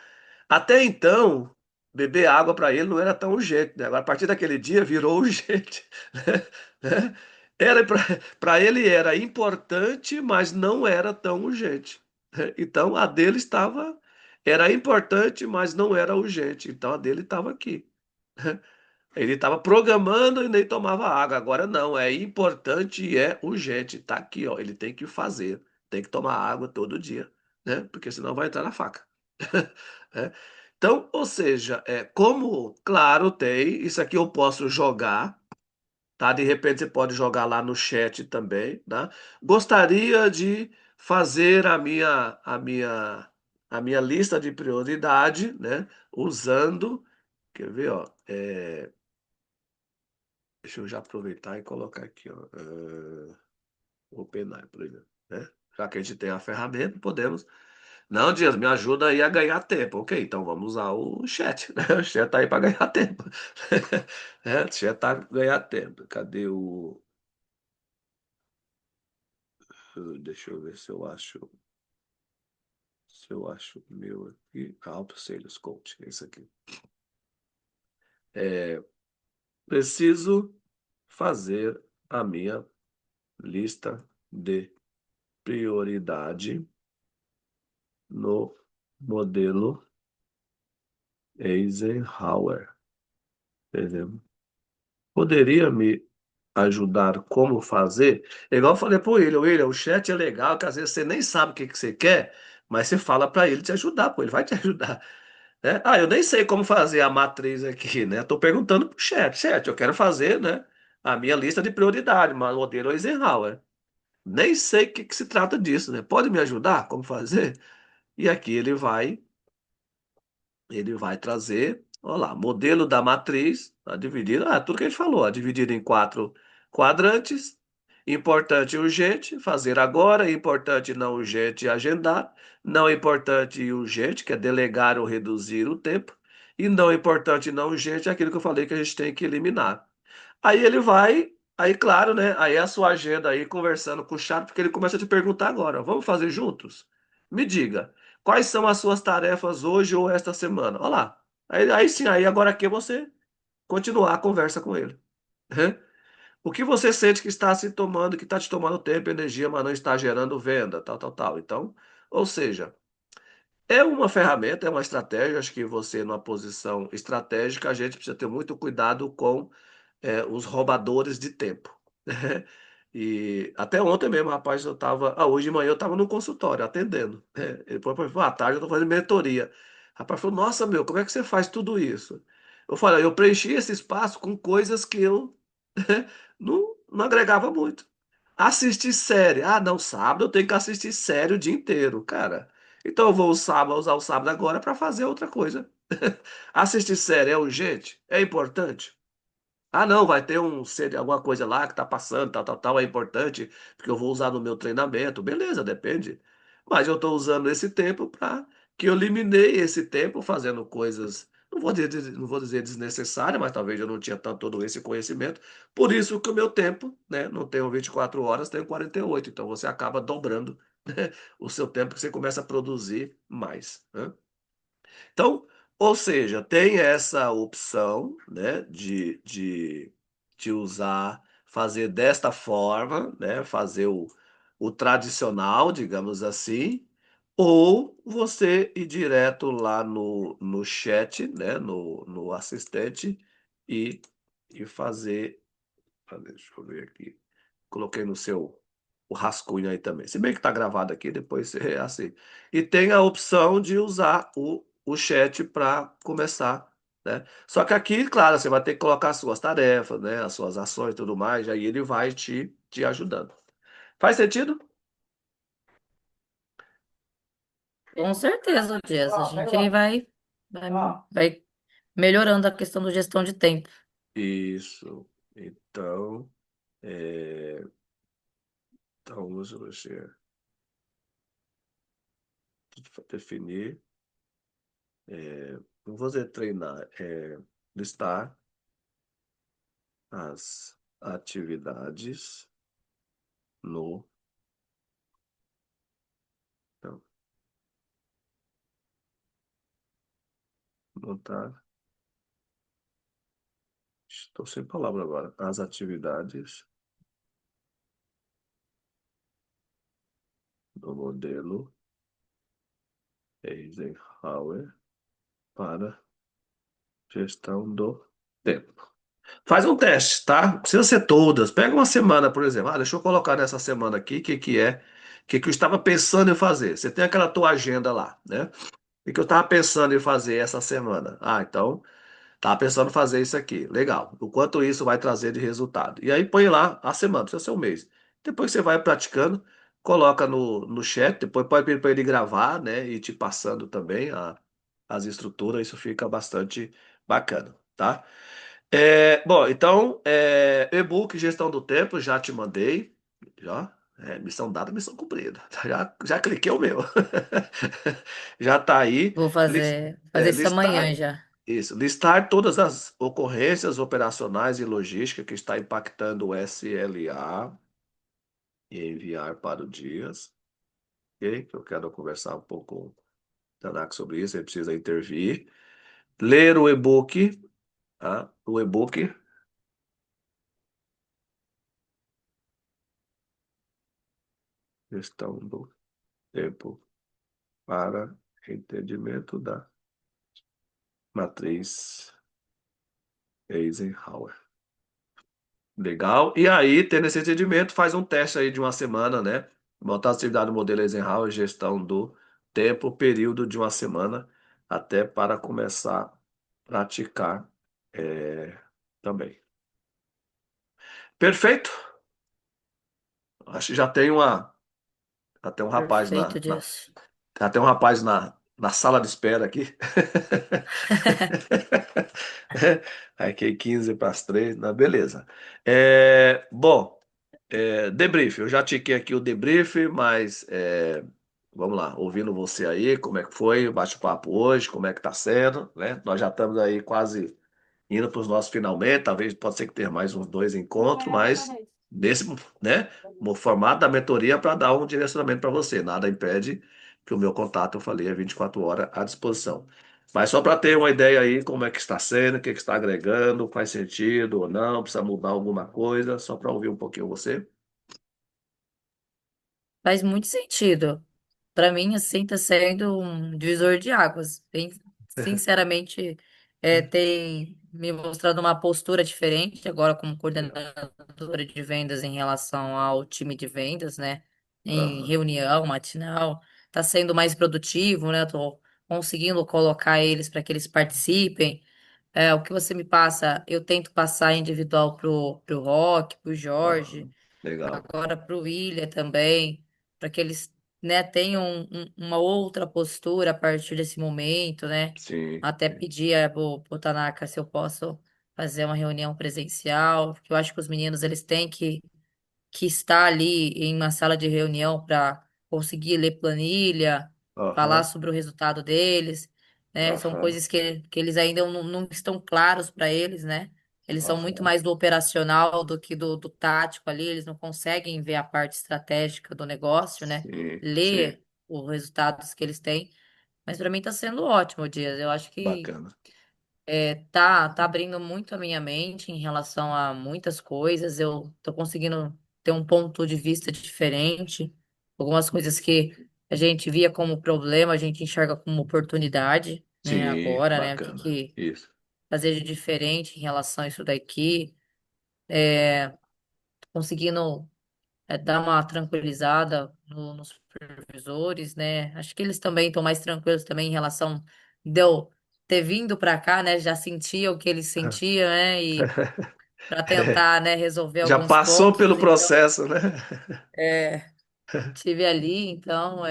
Até então, beber água para ele não era tão urgente, né? Agora, a partir daquele dia virou urgente, né? Era para ele era importante, mas não era tão urgente, né? Então, a dele estava era importante, mas não era urgente. Então, a dele estava aqui. Ele estava programando e nem tomava água. Agora não, é importante e é urgente. Tá aqui, ó. Ele tem que fazer, tem que tomar água todo dia, né? Porque senão vai entrar na faca. É. Então, ou seja, como, claro, tem, isso aqui eu posso jogar, tá? De repente você pode jogar lá no chat também, tá? Gostaria de fazer a minha lista de prioridade, né? Usando, quer ver, ó? Deixa eu já aproveitar e colocar aqui, ó. OpenAI, por exemplo, né? Já que a gente tem a ferramenta, podemos. Não, Dias, me ajuda aí a ganhar tempo. Ok, então vamos usar o chat, né? O chat tá aí para ganhar tempo. O chat tá para ganhar tempo. Cadê o. Deixa eu ver se eu acho o meu aqui. Auto Sales Coach, é isso aqui. Preciso fazer a minha lista de prioridade no modelo Eisenhower. Entendeu? Poderia me ajudar como fazer? É igual eu falei pro William, o chat é legal, que às vezes você nem sabe o que que você quer, mas você fala para ele te ajudar, pô, ele vai te ajudar, né? Ah, eu nem sei como fazer a matriz aqui, né? Tô perguntando pro chat, eu quero fazer, né, a minha lista de prioridade, mas modelo Eisenhower. Nem sei o que que se trata disso, né? Pode me ajudar como fazer? E aqui ele vai trazer, olha lá, modelo da matriz, tá dividido, tudo que a gente falou, dividido em 4 quadrantes, importante e urgente, fazer agora, importante e não urgente, agendar, não importante e urgente, que é delegar ou reduzir o tempo, e não importante e não urgente é aquilo que eu falei que a gente tem que eliminar. Aí ele vai, aí claro, né? Aí é a sua agenda aí conversando com o chat, porque ele começa a te perguntar agora, vamos fazer juntos? Me diga, quais são as suas tarefas hoje ou esta semana? Olha lá. Aí sim, aí agora aqui é você continuar a conversa com ele, né? O que você sente que está se tomando, que está te tomando tempo e energia, mas não está gerando venda, tal, tal, tal. Então, ou seja, é uma ferramenta, é uma estratégia. Acho que você, numa posição estratégica, a gente precisa ter muito cuidado com os roubadores de tempo, né? E até ontem mesmo, rapaz, hoje de manhã eu estava no consultório atendendo, né? Ele falou, à tarde eu estou fazendo mentoria. Rapaz falou, nossa, meu, como é que você faz tudo isso? Eu falei, eu preenchi esse espaço com coisas que eu não agregava muito. Assistir série. Ah, não, sábado eu tenho que assistir série o dia inteiro, cara. Então eu vou usar o sábado agora para fazer outra coisa. Assistir série é urgente? É importante? Ah, não, vai ter alguma coisa lá que tá passando, tal, tal, tal, é importante, porque eu vou usar no meu treinamento. Beleza, depende. Mas eu estou usando esse tempo para que eu eliminei esse tempo fazendo coisas, não vou dizer desnecessárias, mas talvez eu não tinha tanto todo esse conhecimento. Por isso que o meu tempo, né, não tenho 24 horas, tenho 48. Então você acaba dobrando, né, o seu tempo que você começa a produzir mais, né? Então, ou seja, tem essa opção, né, de usar, fazer desta forma, né, fazer o tradicional, digamos assim, ou você ir direto lá no chat, né, no assistente e, e fazer. Deixa eu ver aqui. Coloquei no seu o rascunho aí também. Se bem que está gravado aqui, depois você assim. E tem a opção de usar o chat para começar, né? Só que aqui, claro, você vai ter que colocar as suas tarefas, né? As suas ações e tudo mais, aí ele vai te ajudando. Faz sentido? Com certeza, Jess. A gente vai, vai melhorando a questão da gestão de tempo. Isso. Então, é, então vamos você definir. Não vou dizer treinar, listar as atividades no. Não, montar. Estou sem palavra agora. As atividades do modelo Eisenhower para gestão do tempo. Faz um teste, tá? Não precisa ser todas. Pega uma semana, por exemplo. Ah, deixa eu colocar nessa semana aqui o que que é, o que eu estava pensando em fazer. Você tem aquela tua agenda lá, né? O que eu estava pensando em fazer essa semana? Ah, então, estava pensando em fazer isso aqui. Legal. O quanto isso vai trazer de resultado. E aí põe lá a semana, precisa ser um mês. Depois você vai praticando, coloca no chat, depois pode pedir para ele gravar, né? E te passando também as estruturas, isso fica bastante bacana, tá? Bom, então, e-book Gestão do Tempo, já te mandei. Já. Missão dada, missão cumprida. Já cliquei o meu. Já está aí. Vou fazer isso amanhã Listar, já. isso, listar todas as ocorrências operacionais e logística que está impactando o SLA e enviar para o Dias. Ok? Eu quero conversar um pouco com o Tanak sobre isso, ele precisa intervir. Ler o e-book, tá? O e-book, gestão do tempo para entendimento da matriz Eisenhower. Legal. E aí, tendo esse entendimento, faz um teste aí de uma semana, né? Montar a atividade do modelo Eisenhower, gestão do tempo, período de uma semana, até para começar a praticar também. Perfeito? Acho que já tem um rapaz Perfeito na disso. já tem um rapaz na sala de espera aqui. Aqui 15 para as 3, né? Beleza. Bom, debrief. Eu já tiquei aqui o debrief, mas vamos lá, ouvindo você aí, como é que foi o bate-papo hoje, como é que tá sendo, né? Nós já estamos aí quase indo para os nossos finalmente, talvez pode ser que tenha mais uns dois encontros, mas nesse, né, no formato da mentoria para dar um direcionamento para você. Nada impede que o meu contato, eu falei, é 24 horas à disposição. Mas só para ter uma ideia aí como é que está sendo, o que que está agregando, faz sentido ou não, precisa mudar alguma coisa, só para ouvir um pouquinho você. Faz muito sentido. Para mim, assim, está sendo um divisor de águas. Bem, sinceramente, tem me mostrado uma postura diferente agora como Legal. coordenadora de vendas em relação ao time de vendas, né? Em Aham, reunião matinal. Está sendo mais produtivo, né? Estou conseguindo colocar eles para que eles participem. O que você me passa, eu tento passar individual pro Rock, pro Jorge, aham. Legal. agora para o William também, para que eles, né, tenham uma outra postura a partir desse momento, né? Sim, Até pedir pro Tanaka se eu posso fazer uma reunião presencial, porque eu acho que os meninos eles têm que está ali em uma sala de reunião para conseguir ler planilha, falar aham, sobre o resultado deles, né? São aham, coisas que eles ainda não estão claros para eles, né? Eles são muito aham. mais do operacional do que do tático ali, eles não conseguem ver a parte estratégica do negócio, né? Sim, sim. Ler os resultados que eles têm. Mas para mim está sendo ótimo, Dias. Eu acho que Bacana. tá abrindo muito a minha mente em relação a muitas coisas. Eu tô conseguindo ter um ponto de vista diferente. Algumas coisas que a gente via como problema, a gente enxerga como oportunidade, né? Sim, Agora, né? O que bacana. que Isso. fazer de diferente em relação a isso daqui? Tô conseguindo dar uma tranquilizada nos supervisores, né? Acho que eles também estão mais tranquilos também em relação de eu ter vindo para cá, né? Já sentia o que eles sentiam, né? E para tentar, né, resolver Já alguns passou pelo pontos. Então, processo, né? é, tive ali, então,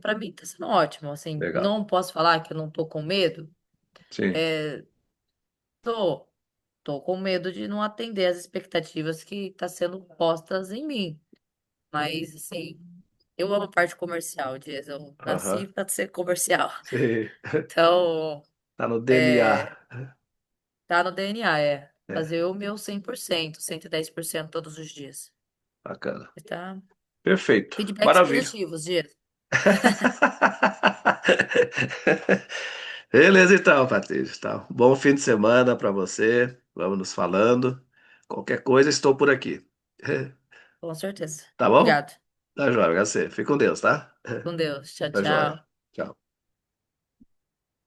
para mim tá sendo ótimo. Assim, Legal. não posso falar que eu não tô com medo. Sim. Tô, tô com medo de não atender as expectativas que tá sendo postas em mim. Mas, assim, Eu amo parte comercial, Dias. Eu nasci Aham. para ser comercial. Sim. Então, Tá no DNA. é, tá no DNA, é. É, Fazer o meu 100%, 110% todos os dias. bacana. Tá? Perfeito. Feedbacks Maravilha. positivos, Dias. Beleza, então, Patrícia. Tá. Bom fim de semana para você. Vamos nos falando. Qualquer coisa, estou por aqui. Com certeza. Tá bom? Obrigado. Tá joia, você. Fique com Deus, tá? Com Deus. Tchau, Tá joia. tchau. Tchau.